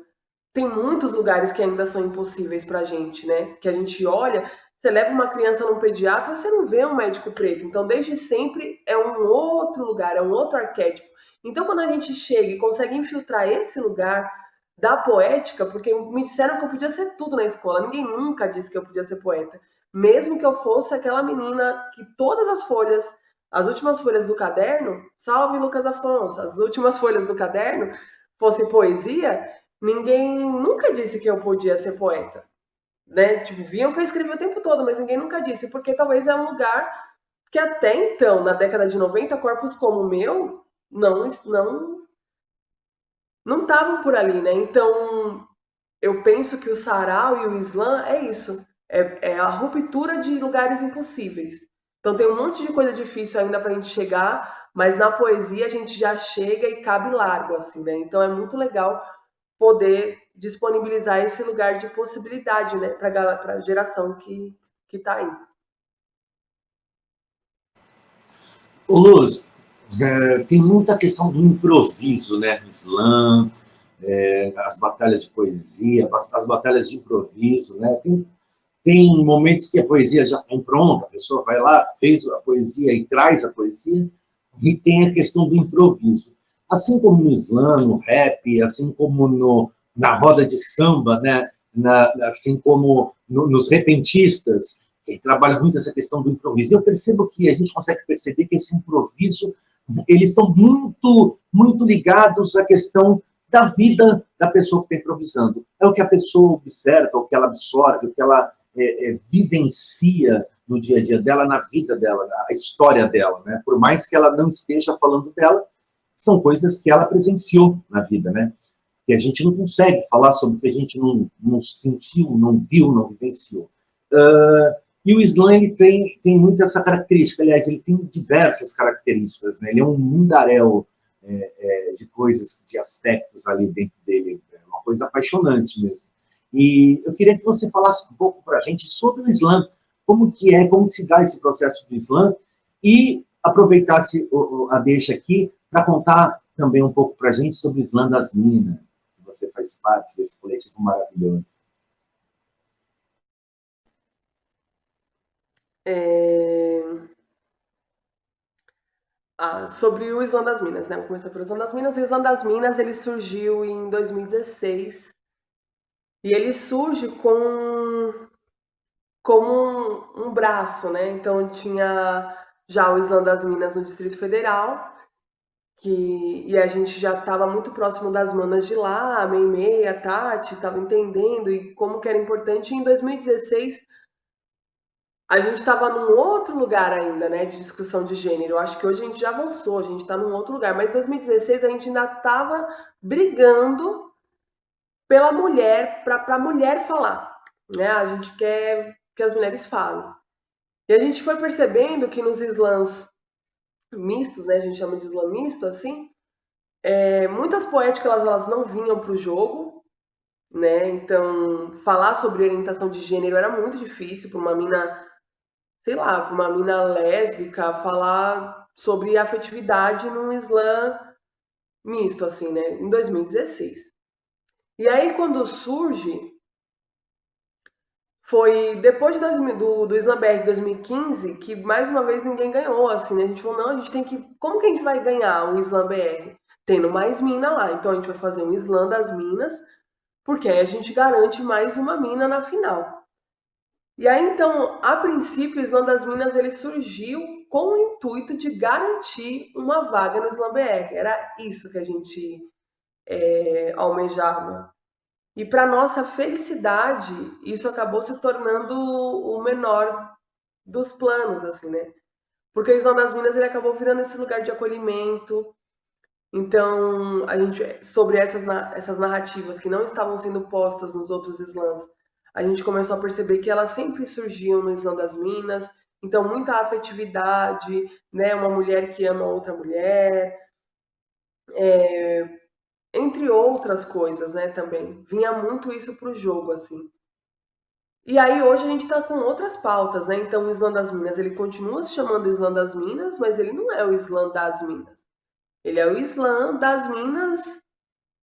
Tem muitos lugares que ainda são impossíveis para a gente, né? Que a gente olha, você leva uma criança num pediatra, você não vê um médico preto. Então, desde sempre, é um outro lugar, é um outro arquétipo. Então, quando a gente chega e consegue infiltrar esse lugar da poética, porque me disseram que eu podia ser tudo na escola, ninguém nunca disse que eu podia ser poeta. Mesmo que eu fosse aquela menina que todas as folhas, as últimas folhas do caderno, salve Lucas Afonso, as últimas folhas do caderno fossem poesia, ninguém nunca disse que eu podia ser poeta, né? Tipo, viam que eu escrevia o tempo todo, mas ninguém nunca disse, porque talvez é um lugar que até então, na década de 90, corpos como o meu não estavam por ali, né? Então, eu penso que o sarau e o Islã é isso, é a ruptura de lugares impossíveis. Então tem um monte de coisa difícil ainda para a gente chegar, mas na poesia a gente já chega e cabe largo, assim, né? Então é muito legal poder disponibilizar esse lugar de possibilidade, né, para a geração que está aí. Ô, Luz, tem muita questão do improviso, né? Slam, as batalhas de poesia, as batalhas de improviso, né? Tem momentos que a poesia já está pronta, a pessoa vai lá, fez a poesia e traz a poesia, e tem a questão do improviso. Assim como no slam, no rap, assim como na roda de samba, né? Assim como nos repentistas, que trabalha muito essa questão do improviso. Eu percebo que a gente consegue perceber que esse improviso, eles estão muito, muito ligados à questão da vida da pessoa que está improvisando. É o que a pessoa observa, o que ela absorve, o que ela vivencia no dia a dia dela, na vida dela, na história dela, né? Por mais que ela não esteja falando dela, são coisas que ela presenciou na vida, né? Que a gente não consegue falar sobre o que a gente não sentiu, não viu, não vivenciou. E o slam ele tem muito essa característica, aliás, ele tem diversas características, né? Ele é um mundaréu de coisas, de aspectos ali dentro dele, é uma coisa apaixonante mesmo. E eu queria que você falasse um pouco para a gente sobre o slam, como se dá esse processo do slam, e aproveitasse a deixa aqui para contar também um pouco para a gente sobre o slam das Minas, que você faz parte desse coletivo maravilhoso. Sobre o Slam das Minas, né? Vou começar pelo Slam das Minas. O Slam das Minas, ele surgiu em 2016 e ele surge como um braço, né? Então tinha já o Slam das Minas no Distrito Federal, e a gente já estava muito próximo das manas de lá, a Meimei, a Tati, estava entendendo e como que era importante. E em 2016 a gente estava num outro lugar ainda, né, de discussão de gênero. Eu acho que hoje a gente já avançou, a gente está num outro lugar. Mas em 2016 a gente ainda estava brigando pela mulher, para a mulher falar, né? A gente quer que as mulheres falem. E a gente foi percebendo que nos slams mistos, né, a gente chama de slam misto, assim, muitas poéticas elas não vinham para o jogo, né? Então, falar sobre orientação de gênero era muito difícil para uma mina, sei lá, para uma mina lésbica falar sobre afetividade num slam misto, assim, né? Em 2016. E aí, quando surge, foi depois do Slam BR de 2015 que, mais uma vez, ninguém ganhou, assim, né? A gente falou, não, a gente tem que... Como que a gente vai ganhar um Slam BR? Tendo mais mina lá. Então, a gente vai fazer um Slam das minas, porque aí a gente garante mais uma mina na final. E aí, então, a princípio, o Slam das Minas ele surgiu com o intuito de garantir uma vaga no Slam BR. Era isso que a gente almejava. E, para nossa felicidade, isso acabou se tornando o menor dos planos, assim, né? Porque o Slam das Minas ele acabou virando esse lugar de acolhimento. Então, a gente, sobre essas narrativas que não estavam sendo postas nos outros slams, a gente começou a perceber que elas sempre surgiam no Slam das Minas. Então, muita afetividade, né? Uma mulher que ama outra mulher, entre outras coisas, né? Também vinha muito isso para o jogo, assim. E aí hoje a gente está com outras pautas, né? Então, o Slam das Minas ele continua se chamando Slam das Minas, mas ele não é o Slam das Minas. Ele é o Slam das Minas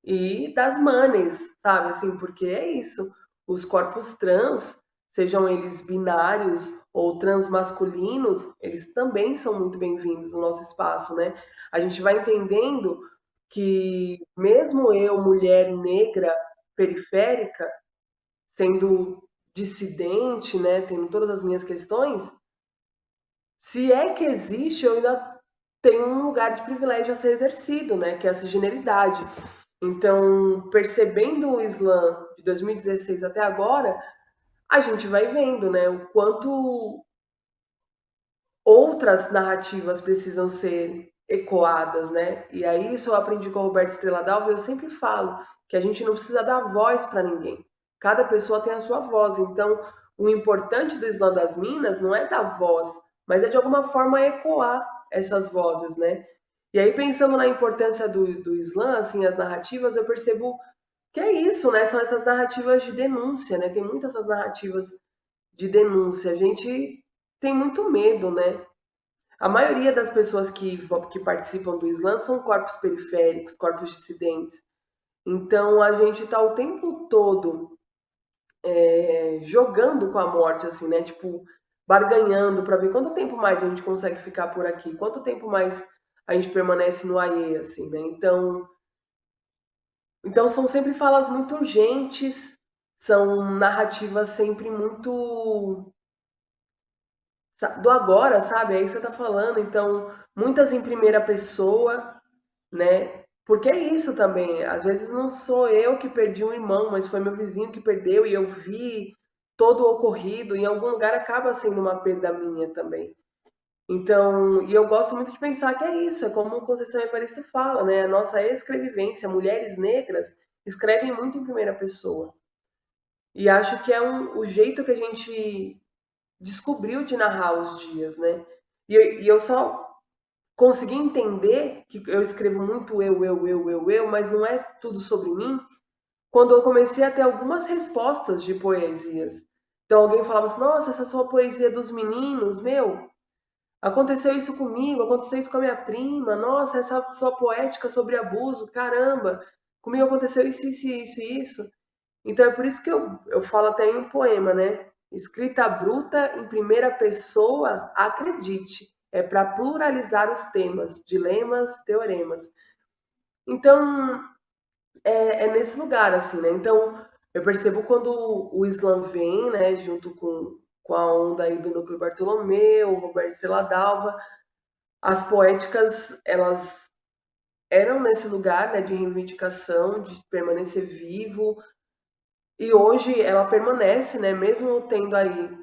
e das manes, sabe? Assim, porque é isso. Os corpos trans, sejam eles binários ou transmasculinos, eles também são muito bem-vindos no nosso espaço, né? A gente vai entendendo que mesmo eu, mulher negra periférica, sendo dissidente, né, tendo todas as minhas questões, se é que existe, eu ainda tenho um lugar de privilégio a ser exercido, né, que é a cisgeneridade. Então, percebendo o Slam de 2016 até agora, a gente vai vendo, né, o quanto outras narrativas precisam ser ecoadas, né? E aí isso eu aprendi com o Roberto Estrela Dalva, eu sempre falo que a gente não precisa dar voz para ninguém. Cada pessoa tem a sua voz. Então, o importante do Slam das Minas não é dar voz mas é de alguma forma ecoar essas vozes, né? E aí, pensando na importância do Islã, assim, as narrativas, eu percebo que é isso, né? São essas narrativas de denúncia, né? Tem muitas essas narrativas de denúncia. A gente tem muito medo, né? A maioria das pessoas que participam do Islã são corpos periféricos, corpos dissidentes. Então, a gente está o tempo todo jogando com a morte, assim, né? Tipo, barganhando para ver quanto tempo mais a gente consegue ficar por aqui, quanto tempo mais a gente permanece no AE, assim, né? Então são sempre falas muito urgentes, são narrativas sempre muito do agora, sabe? É isso que você tá falando. Então, muitas em primeira pessoa, né? Porque é isso também. Às vezes não sou eu que perdi um irmão, mas foi meu vizinho que perdeu e eu vi todo o ocorrido. Em algum lugar acaba sendo uma perda minha também. Então, e eu gosto muito de pensar que é isso, é como o Conceição Evaristo fala, né? A nossa escrevivência, mulheres negras escrevem muito em primeira pessoa. E acho que é o jeito que a gente descobriu de narrar os dias, né? E eu só consegui entender que eu escrevo muito eu, mas não é tudo sobre mim, quando eu comecei a ter algumas respostas de poesias. Então alguém falava assim, nossa, essa sua poesia dos meninos, meu, aconteceu isso comigo, aconteceu isso com a minha prima, nossa, essa sua poética sobre abuso, caramba, comigo aconteceu isso, isso, isso, isso. Então é por isso que eu falo até em um poema, né? Escrita bruta em primeira pessoa, acredite, é para pluralizar os temas, dilemas, teoremas. Então é nesse lugar, assim, né? Então eu percebo quando o Islã vem, né, junto com a onda aí do Núcleo Bartolomeu, Roberto Celadalva, as poéticas, elas eram nesse lugar, né, de reivindicação, de permanecer vivo, e hoje ela permanece, né, mesmo tendo aí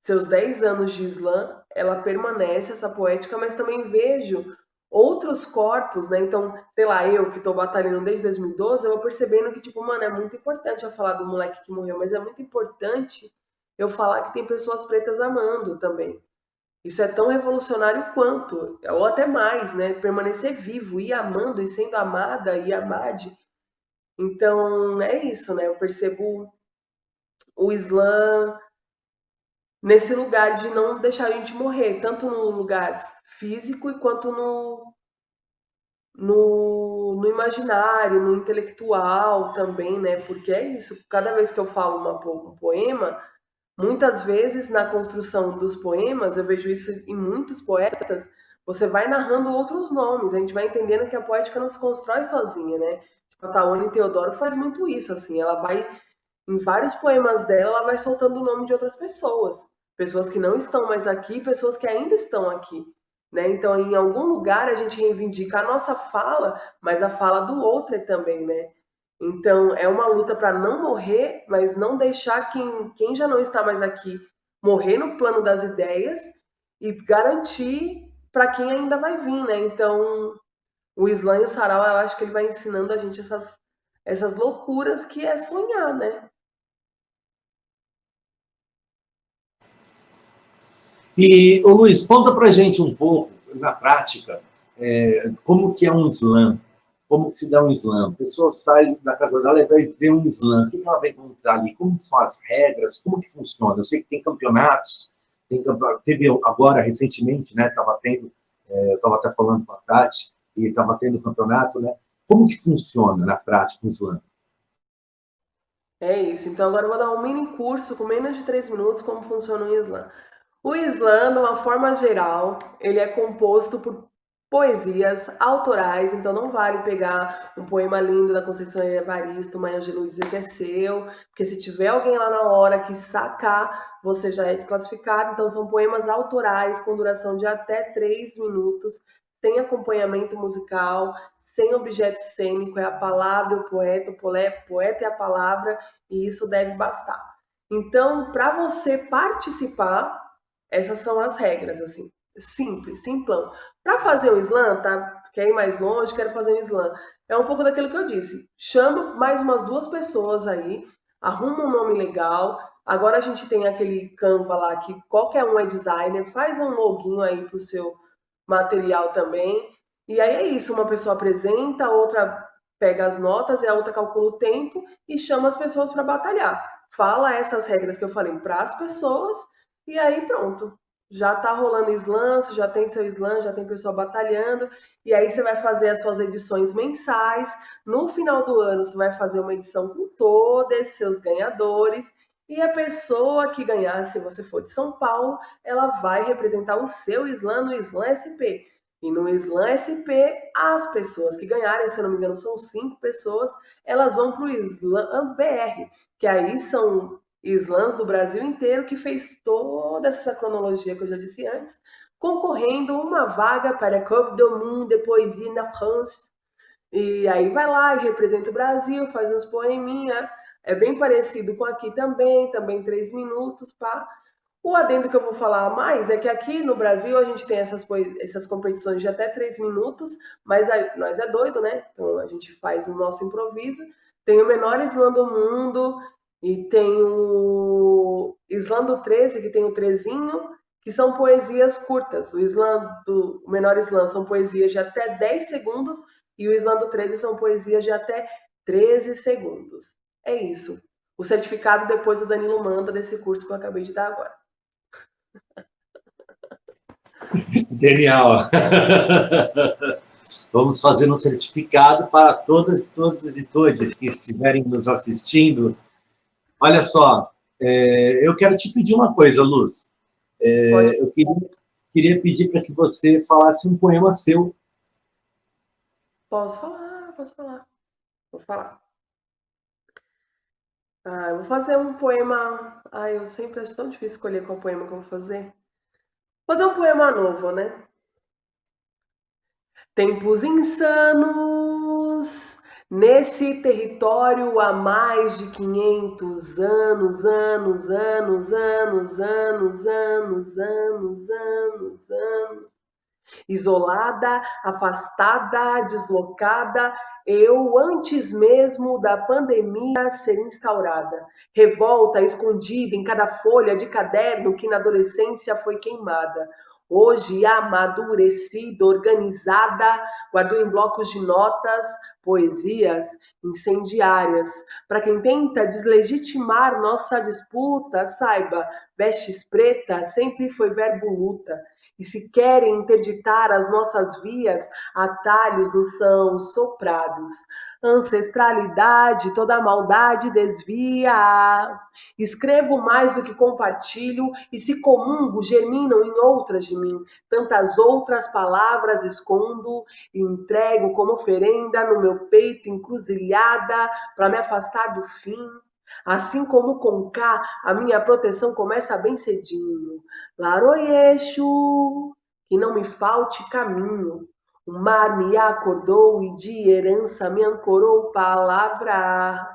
seus 10 anos de Islã, ela permanece essa poética, mas também vejo outros corpos, né? Então, sei lá, eu que estou batalhando desde 2012, eu vou percebendo que, tipo, mano, é muito importante eu falar do moleque que morreu, mas é muito importante eu falar que tem pessoas pretas amando também. Isso é tão revolucionário quanto, ou até mais, né? Permanecer vivo, e amando, e sendo amada, e amade. Então, é isso, né? Eu percebo o Islã nesse lugar de não deixar a gente morrer, tanto no lugar físico quanto no imaginário, no intelectual também, né? Porque é isso, cada vez que eu falo um poema, muitas vezes na construção dos poemas, eu vejo isso em muitos poetas, você vai narrando outros nomes, a gente vai entendendo que a poética não se constrói sozinha, né? Tipo, a Taone Teodoro faz muito isso, assim, ela vai em vários poemas dela, ela vai soltando o nome de outras pessoas. Pessoas que não estão mais aqui, pessoas que ainda estão aqui. Né? Então, em algum lugar, a gente reivindica a nossa fala, mas a fala do outro também, né? Então, é uma luta para não morrer, mas não deixar quem já não está mais aqui morrer no plano das ideias e garantir para quem ainda vai vir, né? Então, o Islã e o Sarau, eu acho que ele vai ensinando a gente essas loucuras que é sonhar, né? E, ô Luiz, conta pra gente um pouco, na prática, como que é um slam, como que se dá um slam. A pessoa sai da casa dela e vai ver um slam, o que ela vai encontrar ali, como são as regras, como que funciona. Eu sei que tem campeonatos, teve agora, recentemente, né, estava tendo, eu estava até falando com a Tati, e estava tendo campeonato, né? Como que funciona na prática um slam? É isso. Então agora eu vou dar um mini curso com menos de 3 minutos como funciona o Islã. O Islã, de uma forma geral, ele é composto por poesias autorais, então não vale pegar um poema lindo da Conceição Evaristo, Maya Angelou e dizer que é seu, porque se tiver alguém lá na hora que sacar, você já é desclassificado. Então são poemas autorais com duração de até 3 minutos, sem acompanhamento musical, sem objeto cênico, é a palavra, o poeta é a palavra, e isso deve bastar. Então, para você participar, essas são as regras, assim. Simples, simplão. Para fazer um slam, tá? Quer ir mais longe, quero fazer um slam. É um pouco daquilo que eu disse. Chama mais umas 2 pessoas aí. arruma um nome legal. Agora a gente tem aquele Canva lá que qualquer um é designer, faz um loginho aí pro seu material também. E aí é isso, uma pessoa apresenta, a outra pega as notas e a outra calcula o tempo e chama as pessoas para batalhar. Fala essas regras que eu falei para as pessoas e aí pronto. Já tá rolando slam, já tem seu slam, já tem pessoa batalhando, e aí você vai fazer as suas edições mensais. No final do ano, você vai fazer uma edição com todos seus ganhadores, e a pessoa que ganhar, se você for de São Paulo, ela vai representar o seu slam no Slam SP. E no Slam SP, as pessoas que ganharem, se eu não me engano, são 5 pessoas, elas vão para o Slam BR, que aí são slams do Brasil inteiro, que fez toda essa cronologia que eu já disse antes, concorrendo uma vaga para a Coupe du Monde de Poésie na France. E aí vai lá e representa o Brasil, faz uns poeminha. É bem parecido com aqui também 3 minutos, pá. O adendo que eu vou falar mais é que aqui no Brasil a gente tem essas competições de até 3 minutos, mas nós é doido, né? Então a gente faz o nosso improviso. Tem o menor slam do mundo e tem o slam do 13, que tem o trezinho, que são poesias curtas. O menor slam são poesias de até 10 segundos e o slam do 13 são poesias de até 13 segundos. É isso. O certificado depois o Danilo manda desse curso que eu acabei de dar agora. Genial! Vamos fazer um certificado para todas e todos que estiverem nos assistindo. Olha só, eu quero te pedir uma coisa, Luz. Eu queria pedir para que você falasse um poema seu. Posso falar. Vou falar. Eu vou fazer um poema. Eu sempre acho tão difícil escolher qual poema que eu vou fazer. Vou fazer um poema novo, né? Tempos insanos, nesse território há mais de 500 anos. Isolada, afastada, deslocada, eu antes mesmo da pandemia ser instaurada. Revolta escondida em cada folha de caderno que na adolescência foi queimada. Hoje amadurecida, organizada, guardou em blocos de notas, poesias incendiárias. Para quem tenta deslegitimar nossa disputa, saiba, vestes preta sempre foi verbo luta. E se querem interditar as nossas vias, atalhos nos são soprados. Ancestralidade, toda maldade desvia. Escrevo mais do que compartilho, e se comungo, germinam em outras de mim. Tantas outras palavras escondo, e entrego como oferenda no meu peito encruzilhada, para me afastar do fim. Assim como com K, a minha proteção começa bem cedinho. Laroyeixo, que não me falte caminho. O mar me acordou e de herança me ancorou palavra.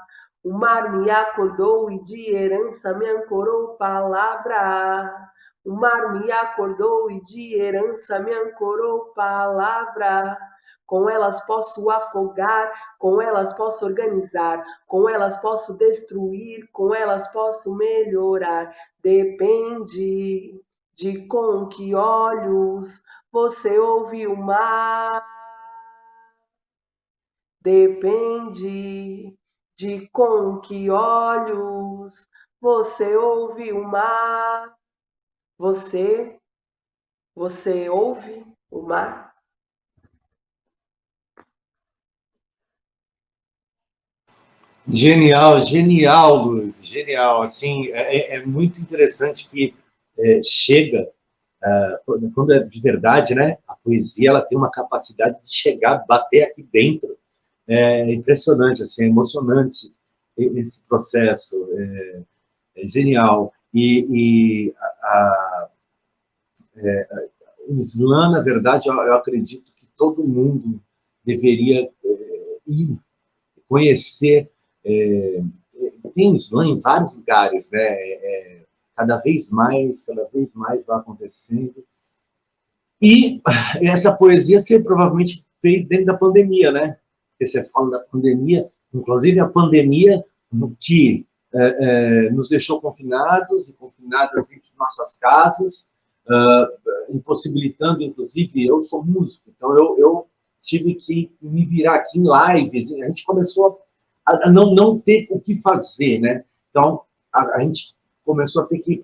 O mar me acordou e de herança me ancorou palavra. O mar me acordou e de herança me ancorou palavra. Com elas posso afogar, com elas posso organizar, com elas posso destruir, com elas posso melhorar. Depende de com que olhos você ouve o mar. Depende de com que olhos você ouve o mar. Você ouve o mar? Genial, Luz, genial. Assim, é muito interessante que chega, quando é de verdade, né? A poesia ela tem uma capacidade de chegar, bater aqui dentro. É impressionante, assim, é emocionante esse processo. É genial. O slam, na verdade, eu acredito que todo mundo deveria ir conhecer. Tem slam em vários lugares, né? Cada vez mais vai acontecendo. E essa poesia você provavelmente fez dentro da pandemia, né? Porque você fala da pandemia, inclusive a pandemia que nos deixou confinados e confinadas dentro de nossas casas, impossibilitando, inclusive, eu sou músico, então eu tive que me virar aqui em lives, a gente começou a não ter o que fazer, né? Então, a gente começou a ter que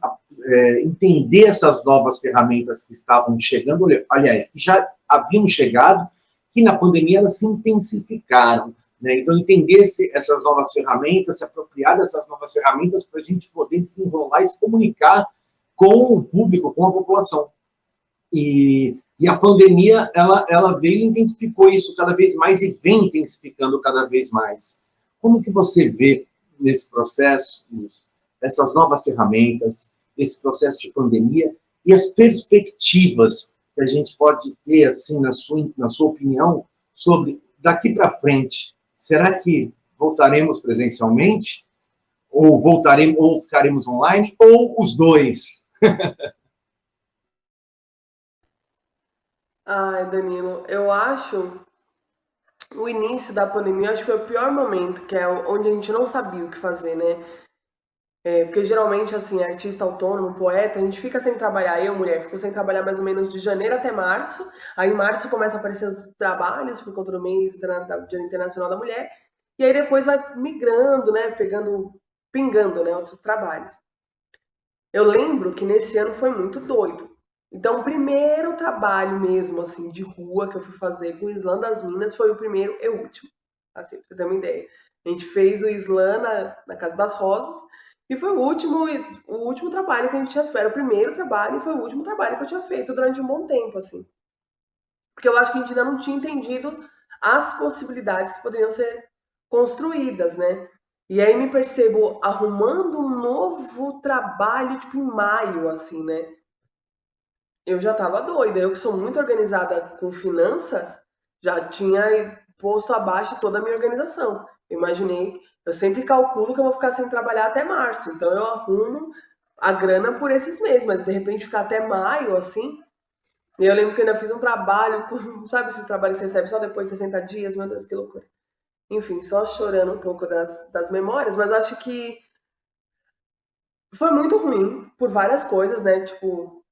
entender essas novas ferramentas que estavam chegando, aliás, que já haviam chegado, que na pandemia elas se intensificaram, né? Então, entender essas novas ferramentas, se apropriar dessas novas ferramentas para a gente poder desenrolar e se comunicar com o público, com a população. E a pandemia, ela veio e intensificou isso cada vez mais e vem intensificando cada vez mais. Como que você vê nesse processo, essas novas ferramentas, esse processo de pandemia e as perspectivas que a gente pode ter, assim, na sua opinião, sobre daqui para frente? Será que voltaremos presencialmente? Ou ficaremos online? Ou os dois? Ai, Danilo, eu acho o início da pandemia, acho que foi o pior momento, que é onde a gente não sabia o que fazer, né? Porque geralmente, assim, artista autônomo, poeta, a gente fica sem trabalhar, eu, mulher, fico sem trabalhar mais ou menos de janeiro até março, aí em março começa a aparecer os trabalhos, por conta do mês do Dia Internacional da Mulher, e aí depois vai migrando, né, pingando, né, outros trabalhos. Eu lembro que nesse ano foi muito doido. Então, o primeiro trabalho mesmo, assim, de rua que eu fui fazer com o Islã das Minas foi o primeiro e último. Assim, pra você ter uma ideia. A gente fez o Islã na Casa das Rosas e foi o último trabalho que a gente tinha feito. Era o primeiro trabalho e foi o último trabalho que eu tinha feito durante um bom tempo, assim. Porque eu acho que a gente ainda não tinha entendido as possibilidades que poderiam ser construídas, né? E aí me percebo arrumando um novo trabalho, tipo, em maio, assim, né? Eu já tava doida. Eu que sou muito organizada com finanças, já tinha posto abaixo toda a minha organização. Eu imaginei, eu sempre calculo que eu vou ficar sem trabalhar até março, então eu arrumo a grana por esses meses, mas de repente ficar até maio, assim. E eu lembro que eu ainda fiz um trabalho, sabe esse trabalho que você recebe só depois de 60 dias? Meu Deus, que loucura. Enfim, só chorando um pouco das memórias, mas eu acho que foi muito ruim por várias coisas, né? Tipo,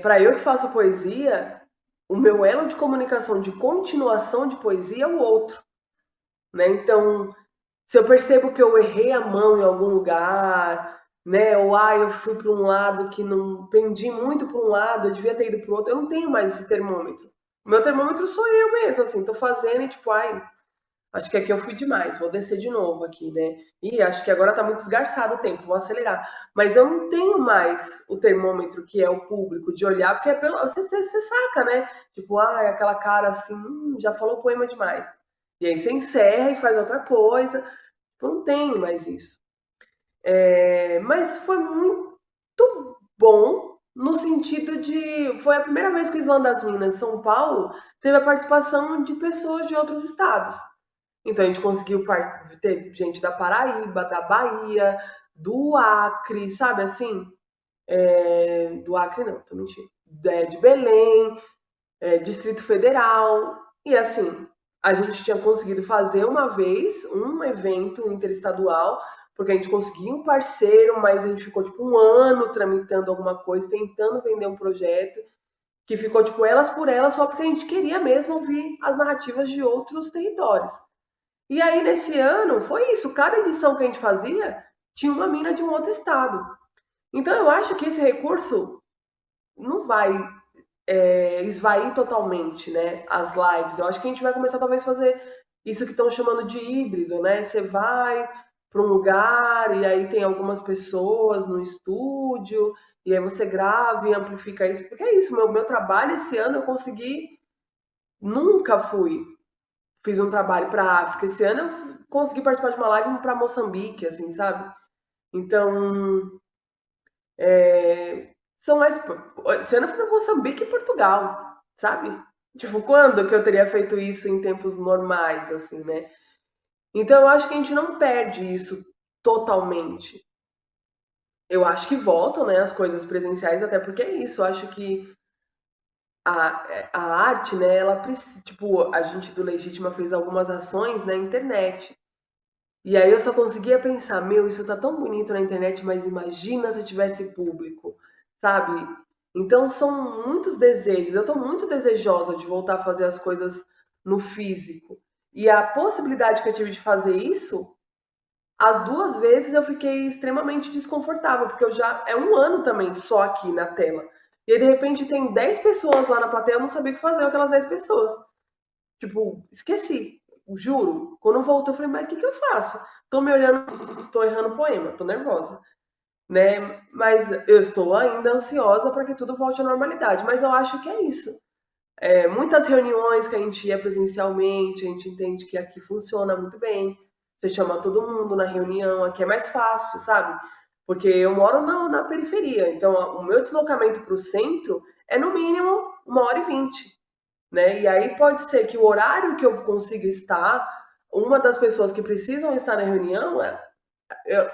para eu que faço poesia, o meu elo de comunicação, de continuação de poesia é o outro, né? Então, se eu percebo que eu errei a mão em algum lugar, né? Ou eu fui para um lado que não pendi muito para um lado, eu devia ter ido para o outro, eu não tenho mais esse termômetro. O meu termômetro sou eu mesmo, assim, tô fazendo e tipo, acho que aqui eu fui demais, vou descer de novo aqui, né? E acho que agora tá muito esgarçado o tempo, vou acelerar. Mas eu não tenho mais o termômetro que é o público de olhar, porque é pelo. Você saca, né? Tipo, aquela cara assim, já falou poema demais. E aí você encerra e faz outra coisa. Eu não tenho mais isso. Mas foi muito bom no sentido de. Foi a primeira vez que o Islã das Minas, São Paulo, teve a participação de pessoas de outros estados. Então a gente conseguiu ter gente da Paraíba, da Bahia, do Acre, sabe assim? Do Acre não, tô mentindo. De Belém, Distrito Federal. E assim, a gente tinha conseguido fazer uma vez um evento interestadual, porque a gente conseguiu um parceiro, mas a gente ficou tipo um ano tramitando alguma coisa, tentando vender um projeto, que ficou tipo elas por elas, só porque a gente queria mesmo ouvir as narrativas de outros territórios. E aí, nesse ano, foi isso. Cada edição que a gente fazia tinha uma mina de um outro estado. Então, eu acho que esse recurso não vai esvair totalmente, né, as lives. Eu acho que a gente vai começar, talvez, a fazer isso que estão chamando de híbrido, né? Você vai para um lugar e aí tem algumas pessoas no estúdio e aí você grava e amplifica isso. Porque é isso, meu trabalho esse ano eu consegui... Nunca fiz um trabalho para a África. Esse ano eu consegui participar de uma live para Moçambique, assim, sabe? Então, são mais. Esse ano eu fui para Moçambique e Portugal, sabe? Tipo, quando que eu teria feito isso em tempos normais, assim, né? Então, eu acho que a gente não perde isso totalmente. Eu acho que voltam, né, as coisas presenciais, até porque é isso. Eu acho que a arte, né, ela precisa. Tipo, a gente do Legítima fez algumas ações na internet. E aí eu só conseguia pensar, meu, isso tá tão bonito na internet, mas imagina se tivesse público, sabe? Então são muitos desejos. Eu tô muito desejosa de voltar a fazer as coisas no físico. E a possibilidade que eu tive de fazer isso, as duas vezes eu fiquei extremamente desconfortável, porque eu já é um ano também só aqui na tela. E aí, de repente, tem 10 pessoas lá na plateia, eu não sabia o que fazer com aquelas 10 pessoas. Tipo, esqueci, juro. Quando voltou, eu falei, mas o que, que eu faço? Tô me olhando, tô errando o poema, tô nervosa, né? Mas eu estou ainda ansiosa para que tudo volte à normalidade. Mas eu acho que é isso. Muitas reuniões que a gente ia presencialmente, a gente entende que aqui funciona muito bem. Você chama todo mundo na reunião, aqui é mais fácil, sabe? Porque eu moro na periferia, então o meu deslocamento para o centro é no mínimo 1h20, né? E aí pode ser que o horário que eu consiga estar, uma das pessoas que precisam estar na reunião,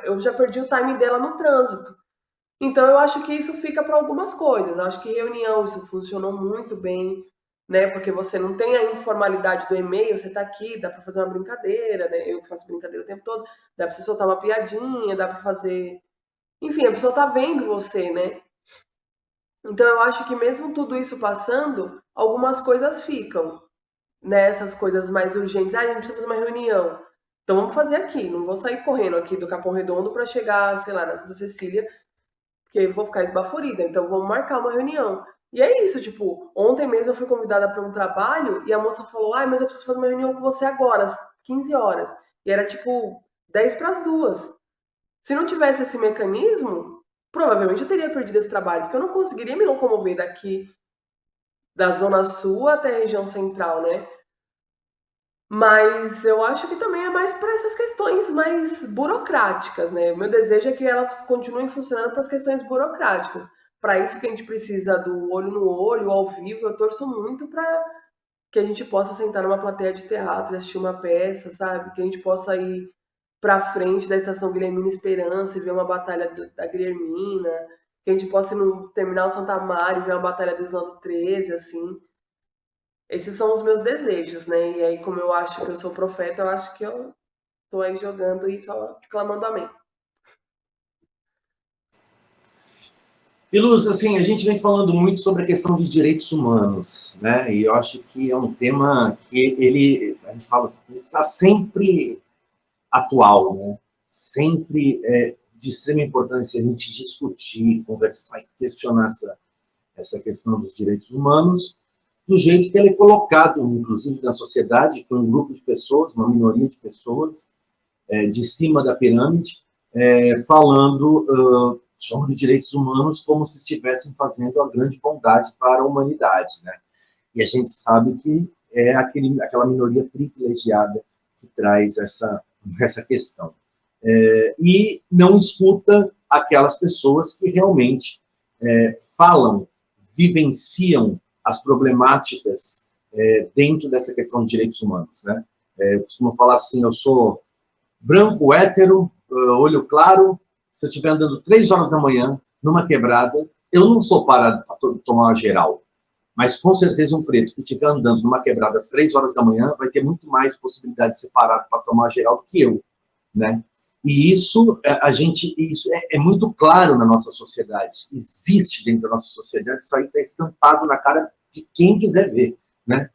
eu já perdi o time dela no trânsito. Então eu acho que isso fica para algumas coisas. Eu acho que reunião isso funcionou muito bem, né? Porque você não tem a informalidade do e-mail, você está aqui, dá para fazer uma brincadeira, né? Eu faço brincadeira o tempo todo, dá para você soltar uma piadinha, dá para fazer, enfim, a pessoa está vendo você, né? Então eu acho que mesmo tudo isso passando, algumas coisas ficam, né? Essas coisas mais urgentes. Ah, a gente precisa fazer uma reunião. Então vamos fazer aqui. Não vou sair correndo aqui do Capão Redondo para chegar, sei lá, na Santa Cecília, porque eu vou ficar esbaforida. Então vamos marcar uma reunião. E é isso, tipo, ontem mesmo eu fui convidada para um trabalho e a moça falou: "Ai, mas eu preciso fazer uma reunião com você agora, às 15 horas". E era tipo 10 para as 2. Se não tivesse esse mecanismo, provavelmente eu teria perdido esse trabalho, porque eu não conseguiria me locomover daqui da zona sul até a região central, né? Mas eu acho que também é mais para essas questões mais burocráticas, né? O meu desejo é que elas continuem funcionando para as questões burocráticas. Para isso que a gente precisa do olho no olho, ao vivo, eu torço muito para que a gente possa sentar numa plateia de teatro, assistir uma peça, sabe? Que a gente possa ir para frente da Estação Guilhermina Esperança e ver uma batalha da Guilhermina, que a gente possa ir no Terminal Santa Maria e ver uma batalha do Islando 13, assim. Esses são os meus desejos, né? E aí, como eu acho que eu sou profeta, eu acho que eu tô aí jogando e só clamando amém. E Luz, assim, a gente vem falando muito sobre a questão de direitos humanos, né? E eu acho que é um tema que a gente fala assim, ele está sempre atual, né? Sempre de extrema importância a gente discutir, conversar e questionar essa questão dos direitos humanos, do jeito que ele é colocado, inclusive, na sociedade, que é um grupo de pessoas, uma minoria de pessoas, de cima da pirâmide, falando sobre direitos humanos como se estivessem fazendo a grande bondade para a humanidade, né? E a gente sabe que é aquela minoria privilegiada que traz essa questão. E não escuta aquelas pessoas que realmente falam, vivenciam as problemáticas dentro dessa questão de direitos humanos, né? Eu costumo falar assim, eu sou branco, hétero, olho claro, se eu estiver andando 3 horas da manhã, numa quebrada, eu não sou parado para tomar uma geral. Mas, com certeza, um preto que estiver andando numa quebrada às 3 horas da manhã vai ter muito mais possibilidade de ser parado para tomar uma geral do que eu, né? E isso é muito claro na nossa sociedade. Existe dentro da nossa sociedade, isso aí está estampado na cara de quem quiser ver, né?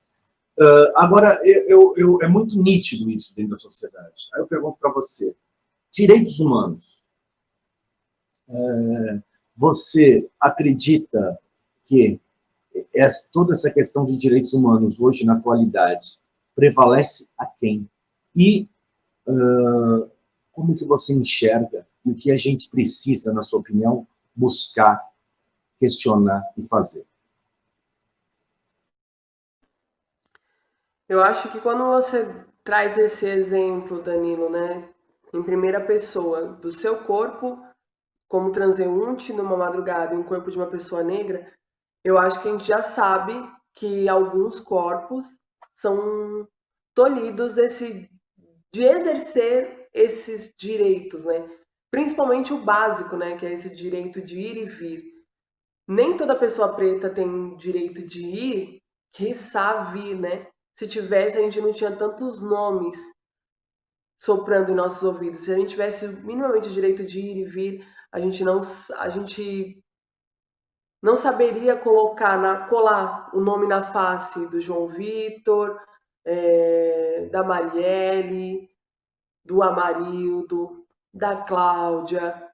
Agora, é muito nítido isso dentro da sociedade. Aí eu pergunto para você, direitos humanos, você acredita que toda essa questão de direitos humanos hoje, na atualidade, prevalece a quem? E como que você enxerga e o que a gente precisa, na sua opinião, buscar, questionar e fazer? Eu acho que quando você traz esse exemplo, Danilo, né, em primeira pessoa, do seu corpo como transeunte numa madrugada em um corpo de uma pessoa negra, eu acho que a gente já sabe que alguns corpos são tolhidos de exercer esses direitos, né? Principalmente o básico, né? Que é esse direito de ir e vir. Nem toda pessoa preta tem direito de ir, quiçá vir, né? Se tivesse, a gente não tinha tantos nomes soprando em nossos ouvidos. Se a gente tivesse minimamente o direito de ir e vir, a gente não saberia colar o nome na face do João Vitor, da Marielle, do Amarildo, da Cláudia,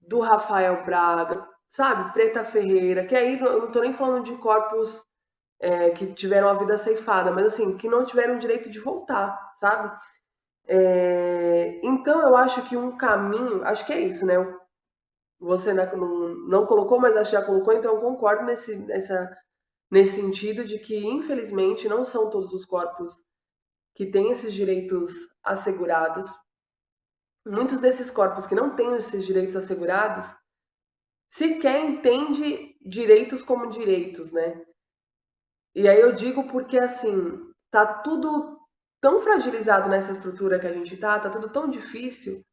do Rafael Braga, sabe? Preta Ferreira, que aí eu não estou nem falando de corpos que tiveram a vida ceifada, mas assim, que não tiveram o direito de voltar, sabe? Então eu acho que um caminho, acho que é isso, né? Você não colocou, mas acho que já colocou, então eu concordo nesse sentido de que, infelizmente, não são todos os corpos que têm esses direitos assegurados. Muitos desses corpos que não têm esses direitos assegurados sequer entende direitos como direitos, né? E aí eu digo porque, assim, tá tudo tão fragilizado nessa estrutura que a gente tá tudo tão difícil,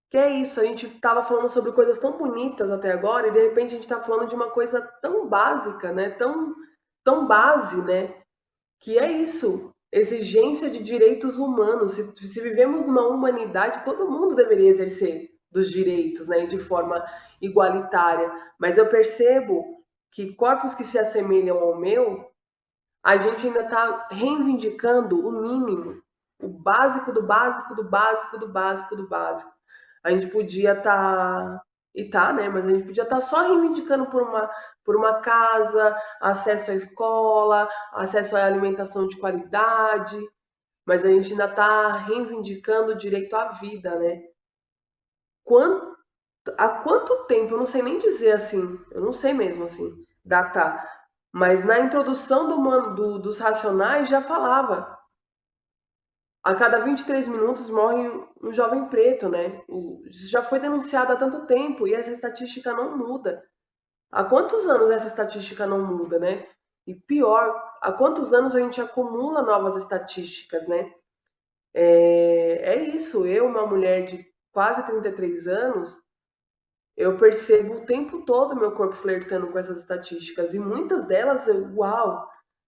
que é isso, a gente tava falando sobre coisas tão bonitas até agora e de repente a gente tá falando de uma coisa tão básica, né? Tão base, né? Que é isso, exigência de direitos humanos. Se vivemos numa humanidade, todo mundo deveria exercer dos direitos, né? De forma igualitária. Mas eu percebo que corpos que se assemelham ao meu, a gente ainda está reivindicando o mínimo, o básico do básico do básico do básico do básico. A gente podia estar, e tá, né? Mas a gente podia estar só reivindicando por uma casa, acesso à escola, acesso à alimentação de qualidade, mas a gente ainda está reivindicando o direito à vida, né? Há quanto tempo, eu não sei nem dizer assim, eu não sei mesmo assim, datar, mas na introdução dos Racionais já falava. A cada 23 minutos morre um jovem preto, né? Isso já foi denunciado há tanto tempo e essa estatística não muda. Há quantos anos essa estatística não muda, né? E pior, há quantos anos a gente acumula novas estatísticas, né? É isso, eu, uma mulher de quase 33 anos, eu percebo o tempo todo meu corpo flertando com essas estatísticas e muitas delas, uau,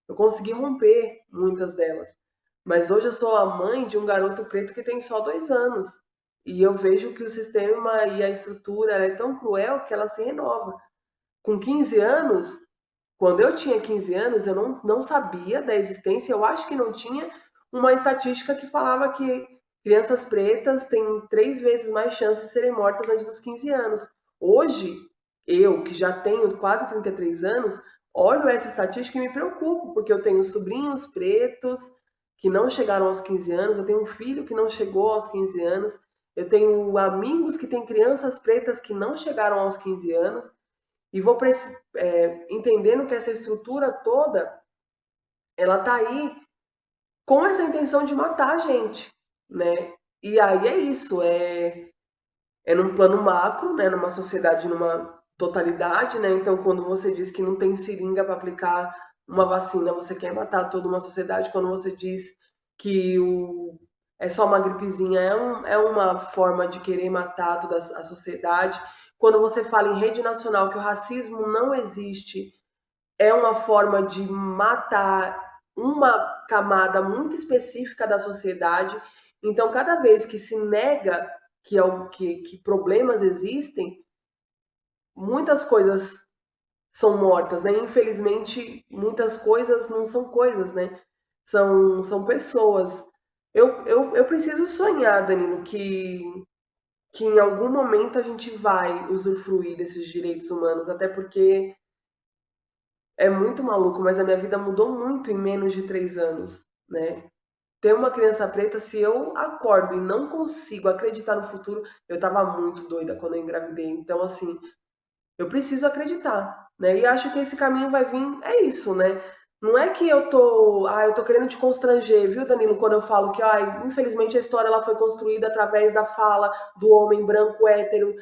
eu consegui romper muitas delas. Mas hoje eu sou a mãe de um garoto preto que tem só 2 anos. E eu vejo que o sistema e a estrutura é tão cruel que ela se renova. Com 15 anos, quando eu tinha 15 anos, eu não sabia da existência, eu acho que não tinha uma estatística que falava que crianças pretas têm 3 vezes mais chances de serem mortas antes dos 15 anos. Hoje, eu, que já tenho quase 33 anos, olho essa estatística e me preocupo, porque eu tenho sobrinhos pretos que não chegaram aos 15 anos, eu tenho um filho que não chegou aos 15 anos, eu tenho amigos que têm crianças pretas que não chegaram aos 15 anos, e vou entendendo que essa estrutura toda, ela tá aí com essa intenção de matar a gente, né? E aí é isso, num plano macro, né? Numa sociedade, numa totalidade, né? Então, quando você diz que não tem seringa para aplicar uma vacina, você quer matar toda uma sociedade. Quando você diz que é só uma gripezinha, é uma forma de querer matar toda a sociedade. Quando você fala em rede nacional que o racismo não existe, é uma forma de matar uma camada muito específica da sociedade. Então, cada vez que se nega que problemas existem, muitas coisas são mortas, né? Infelizmente, muitas coisas não são coisas, né? São pessoas. Eu preciso sonhar, Danilo, que em algum momento a gente vai usufruir desses direitos humanos, até porque é muito maluco, mas a minha vida mudou muito em menos de 3 anos, né? Ter uma criança preta, se eu acordo e não consigo acreditar no futuro, eu tava muito doida quando eu engravidei. Então, assim, eu preciso acreditar, né? E acho que esse caminho vai vir, é isso, né? Não é que eu tô querendo te constranger, viu, Danilo, quando eu falo que, infelizmente a história ela foi construída através da fala do homem branco hétero,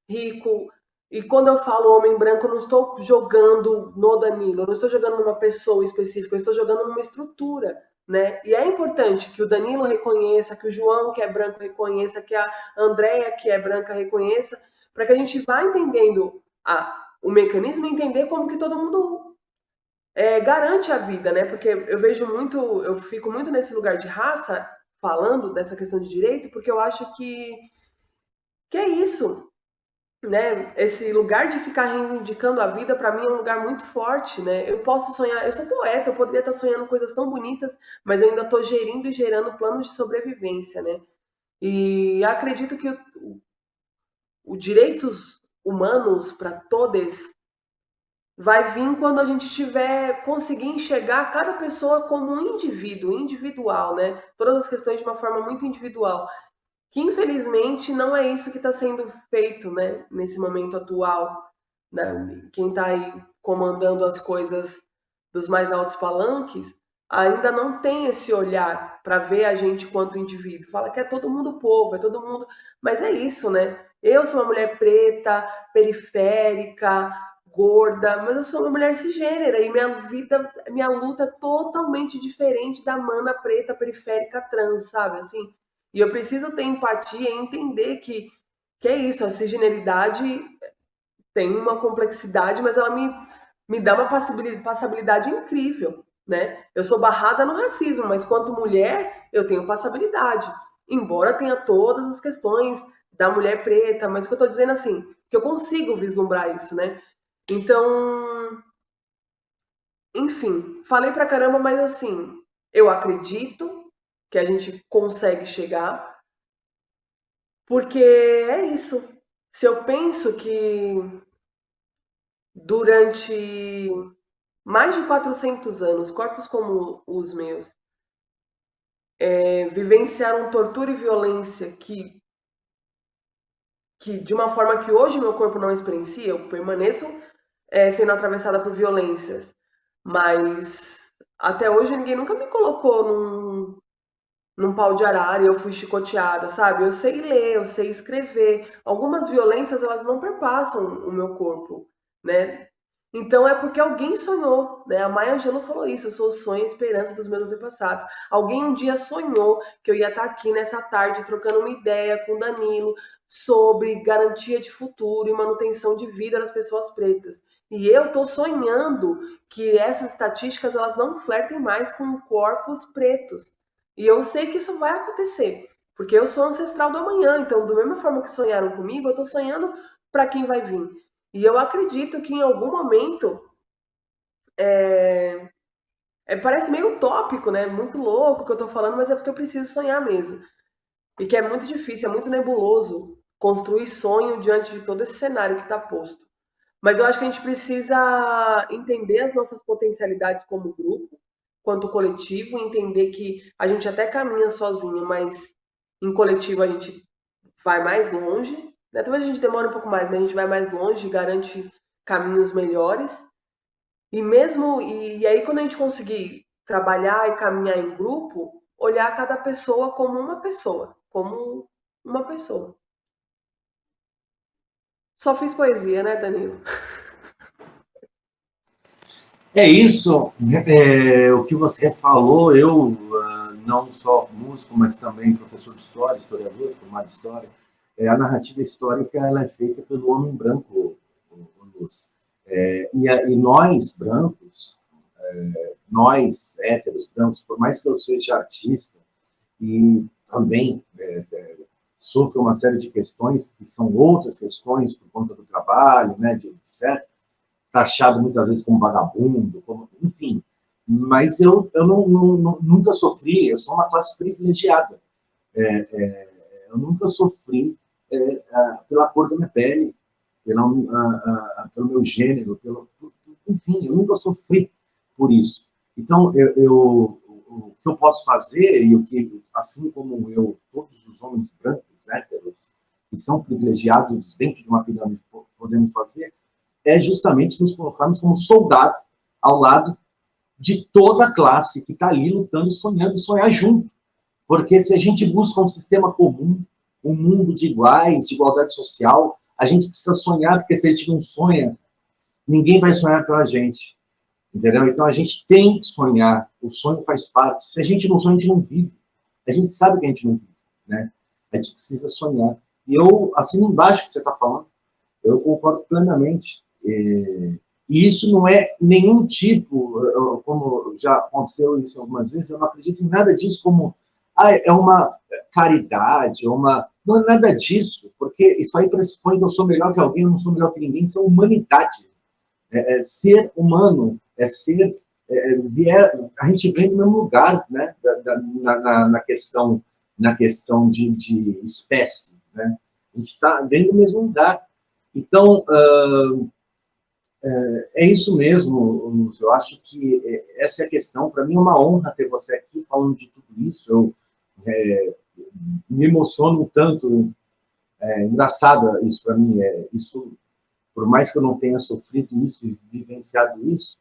rico. E quando eu falo homem branco, eu não estou jogando no Danilo, eu não estou jogando numa pessoa específica, eu estou jogando numa estrutura, né? E é importante que o Danilo reconheça, que o João, que é branco, reconheça, que a Andréia, que é branca, reconheça, para que a gente vá entendendo o mecanismo e entender como que todo mundo garante a vida, né? Porque eu fico muito nesse lugar de raça, falando dessa questão de direito, porque eu acho que é isso, né? Esse lugar de ficar reivindicando a vida, para mim, é um lugar muito forte, né? Eu posso sonhar, eu sou poeta, eu poderia estar sonhando coisas tão bonitas, mas eu ainda estou gerindo e gerando planos de sobrevivência, né? E acredito que os direitos humanos para todos vai vir quando a gente tiver conseguir enxergar cada pessoa como um indivíduo, individual, né? Todas as questões de uma forma muito individual. Que infelizmente não é isso que está sendo feito, né? Nesse momento atual, né? Quem está aí comandando as coisas dos mais altos palanques ainda não tem esse olhar para ver a gente quanto indivíduo. Fala que é todo mundo povo, é todo mundo, mas é isso, né? Eu sou uma mulher preta, periférica, gorda, mas eu sou uma mulher cisgênera e minha vida, minha luta é totalmente diferente da mana preta periférica trans, sabe? Assim, e eu preciso ter empatia e entender que é isso, a cisgeneridade tem uma complexidade, mas ela me dá uma passabilidade incrível, né? Eu sou barrada no racismo, mas quanto mulher, eu tenho passabilidade. Embora tenha todas as questões da mulher preta, mas o que eu tô dizendo assim, que eu consigo vislumbrar isso, né? Então, enfim, falei pra caramba, mas assim, eu acredito que a gente consegue chegar, porque é isso. Se eu penso que durante mais de 400 anos, corpos como os meus vivenciaram tortura e violência que de uma forma que hoje meu corpo não experiencia, eu permaneço sendo atravessada por violências, mas até hoje ninguém nunca me colocou num pau de arara e eu fui chicoteada, sabe? Eu sei ler, eu sei escrever. Algumas violências, elas não perpassam o meu corpo, né? Então é porque alguém sonhou, né? A Maya Angelou falou isso, eu sou o sonho e a esperança dos meus antepassados. Alguém um dia sonhou que eu ia estar aqui nessa tarde trocando uma ideia com o Danilo sobre garantia de futuro e manutenção de vida das pessoas pretas. E eu estou sonhando que essas estatísticas elas não flertem mais com corpos pretos. E eu sei que isso vai acontecer, porque eu sou ancestral do amanhã. Então, da mesma forma que sonharam comigo, eu estou sonhando para quem vai vir. E eu acredito que em algum momento parece meio utópico, né? Muito louco o que eu tô falando, mas é porque eu preciso sonhar mesmo. E que é muito difícil, é muito nebuloso construir sonho diante de todo esse cenário que está posto. Mas eu acho que a gente precisa entender as nossas potencialidades como grupo, quanto coletivo, entender que a gente até caminha sozinho, mas em coletivo a gente vai mais longe, né? Talvez a gente demore um pouco mais, mas a gente vai mais longe e garante caminhos melhores. E aí quando a gente conseguir trabalhar e caminhar em grupo, olhar cada pessoa como uma pessoa, como uma pessoa. Só fiz poesia, né, Danilo? É isso, o que você falou, eu não só músico, mas também professor de história, historiador, formado em história, a narrativa histórica ela é feita pelo homem branco, Luz. E nós, brancos, nós, héteros, brancos, por mais que eu seja artista e também sofro uma série de questões que são outras questões por conta do trabalho, né, etc., taxado muitas vezes como vagabundo, enfim. Mas eu nunca sofri, eu sou uma classe privilegiada. Eu nunca sofri pela cor da minha pele, pelo meu gênero, enfim, eu nunca sofri por isso. Então, o que eu posso fazer, e o que, assim como eu, todos os homens brancos, héteros, que são privilegiados dentro de uma pirâmide, podemos fazer, é justamente nos colocarmos como soldado ao lado de toda a classe que está ali lutando, sonhando, sonhar junto. Porque se a gente busca um sistema comum, um mundo de iguais, de igualdade social, a gente precisa sonhar, porque se a gente não sonha, ninguém vai sonhar pela gente. Entendeu? Então a gente tem que sonhar, o sonho faz parte. Se a gente não sonha, a gente não vive. A gente sabe que a gente não vive, né? A gente precisa sonhar. E eu, assino embaixo que você está falando, eu concordo plenamente. E isso não é nenhum tipo, como já aconteceu isso algumas vezes, eu não acredito em nada disso como é uma caridade, não é nada disso, porque isso aí pressupõe que eu sou melhor que alguém, eu não sou melhor que ninguém, isso é humanidade. Ser humano é ser... a gente vem do mesmo lugar, né? Na questão de espécie, né? A gente está dentro do mesmo lugar. Então, é isso mesmo, Lúcio. Eu acho que essa é a questão. Para mim é uma honra ter você aqui falando de tudo isso. Eu me emociono tanto. Engraçado isso para mim. Isso, por mais que eu não tenha sofrido isso e vivenciado isso,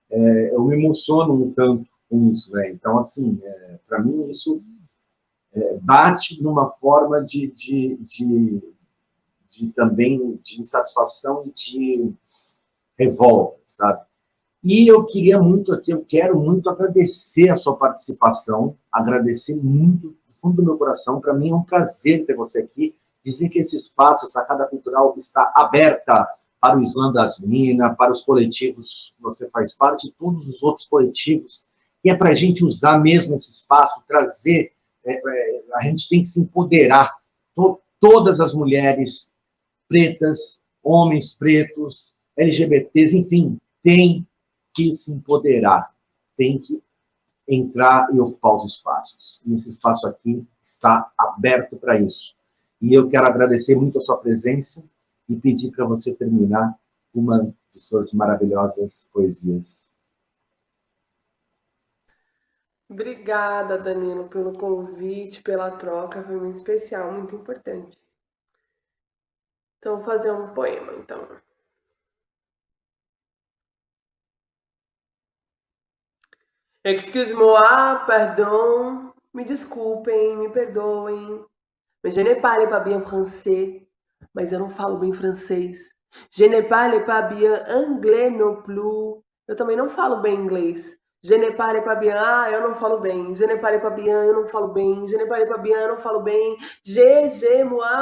eu me emociono um tanto com isso, né? Então, assim, para mim isso bate numa forma também de insatisfação e de revolta, sabe? E eu queria muito aqui, eu quero muito agradecer a sua participação, agradecer muito do fundo do meu coração. Para mim é um prazer ter você aqui, dizer que esse espaço, a Sacada Cultural, está aberta para o Islã das Minas, para os coletivos que você faz parte, e todos os outros coletivos, que é para a gente usar mesmo esse espaço, trazer, a gente tem que se empoderar, todas as mulheres pretas, homens pretos, LGBTs, enfim, tem que se empoderar, tem que entrar e ocupar os espaços. E esse espaço aqui está aberto para isso. E eu quero agradecer muito a sua presença e pedir para você terminar uma de suas maravilhosas poesias. Obrigada, Danilo, pelo convite, pela troca, foi muito especial, muito importante. Então, vou fazer um poema, então. Excuse-moi, pardon, me desculpem, me perdoem, mas je ne parle pas bien français, mas eu não falo bem francês. Je ne parle pas bien anglais non plus, eu também não falo bem inglês. Je ne parle pas bien, eu não falo bem. Je ne parle pas bien, eu não falo bem. Je ne parle pas bien, eu não falo bem. Moi,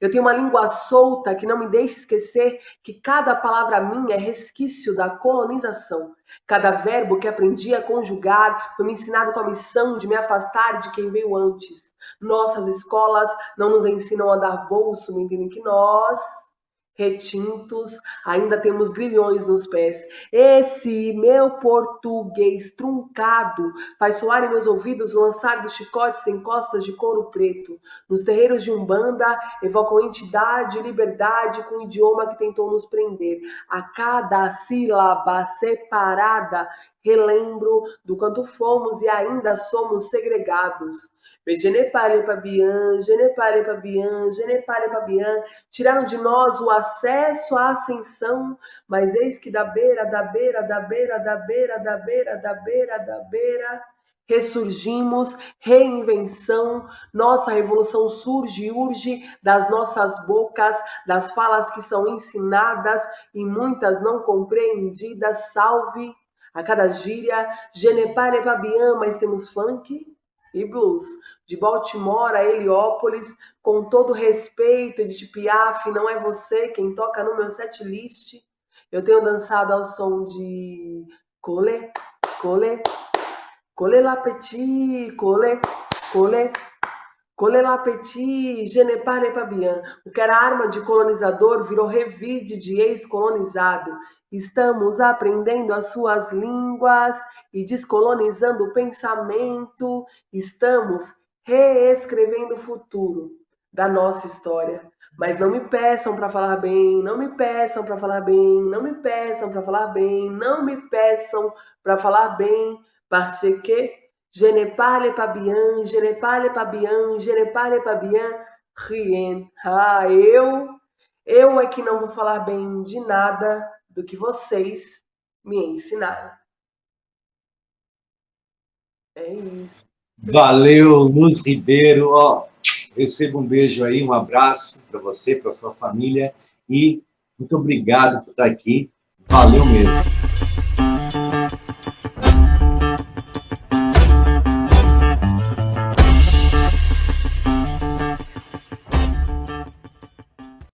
eu tenho uma língua solta que não me deixa esquecer que cada palavra minha é resquício da colonização. Cada verbo que aprendi a conjugar foi me ensinado com a missão de me afastar de quem veio antes. Nossas escolas não nos ensinam a dar voo, subentendem que nós, retintos, ainda temos grilhões nos pés. Esse meu português truncado faz soar em meus ouvidos o lançar dos chicotes em costas de couro preto. Nos terreiros de Umbanda, evocam entidade e liberdade com o idioma que tentou nos prender. A cada sílaba separada, relembro do quanto fomos e ainda somos segregados. Mais je ne parle pas bien, je ne parle pas bien, je ne parle pas bien. Tiraram de nós o acesso à ascensão, mas eis que da beira, ressurgimos, reinvenção, nossa revolução surge e urge das nossas bocas, das falas que são ensinadas e muitas não compreendidas. Salve a cada gíria, je ne parle pas bien, mas temos funk e blues. De Baltimore a Heliópolis, com todo respeito, Edith Piaf, não é você quem toca no meu setlist. Eu tenho dançado ao som de Cole, Cole, Cole la petit, Cole, Cole, Cole la petit, je ne parle pas bien. O que era arma de colonizador virou revide de ex-colonizado. Estamos aprendendo as suas línguas e descolonizando o pensamento. Estamos reescrevendo o futuro da nossa história. Mas não me peçam para falar bem, não me peçam para falar bem, não me peçam para falar bem, não me peçam para falar bem, parce que je ne parle pas bien, je ne parle pas bien, je ne parle pas bien, rien. Eu é que não vou falar bem de nada do que vocês me ensinaram. É isso. Valeu, Luz Ribeiro. Receba um beijo aí, um abraço para você, para sua família. E muito obrigado por estar aqui. Valeu mesmo.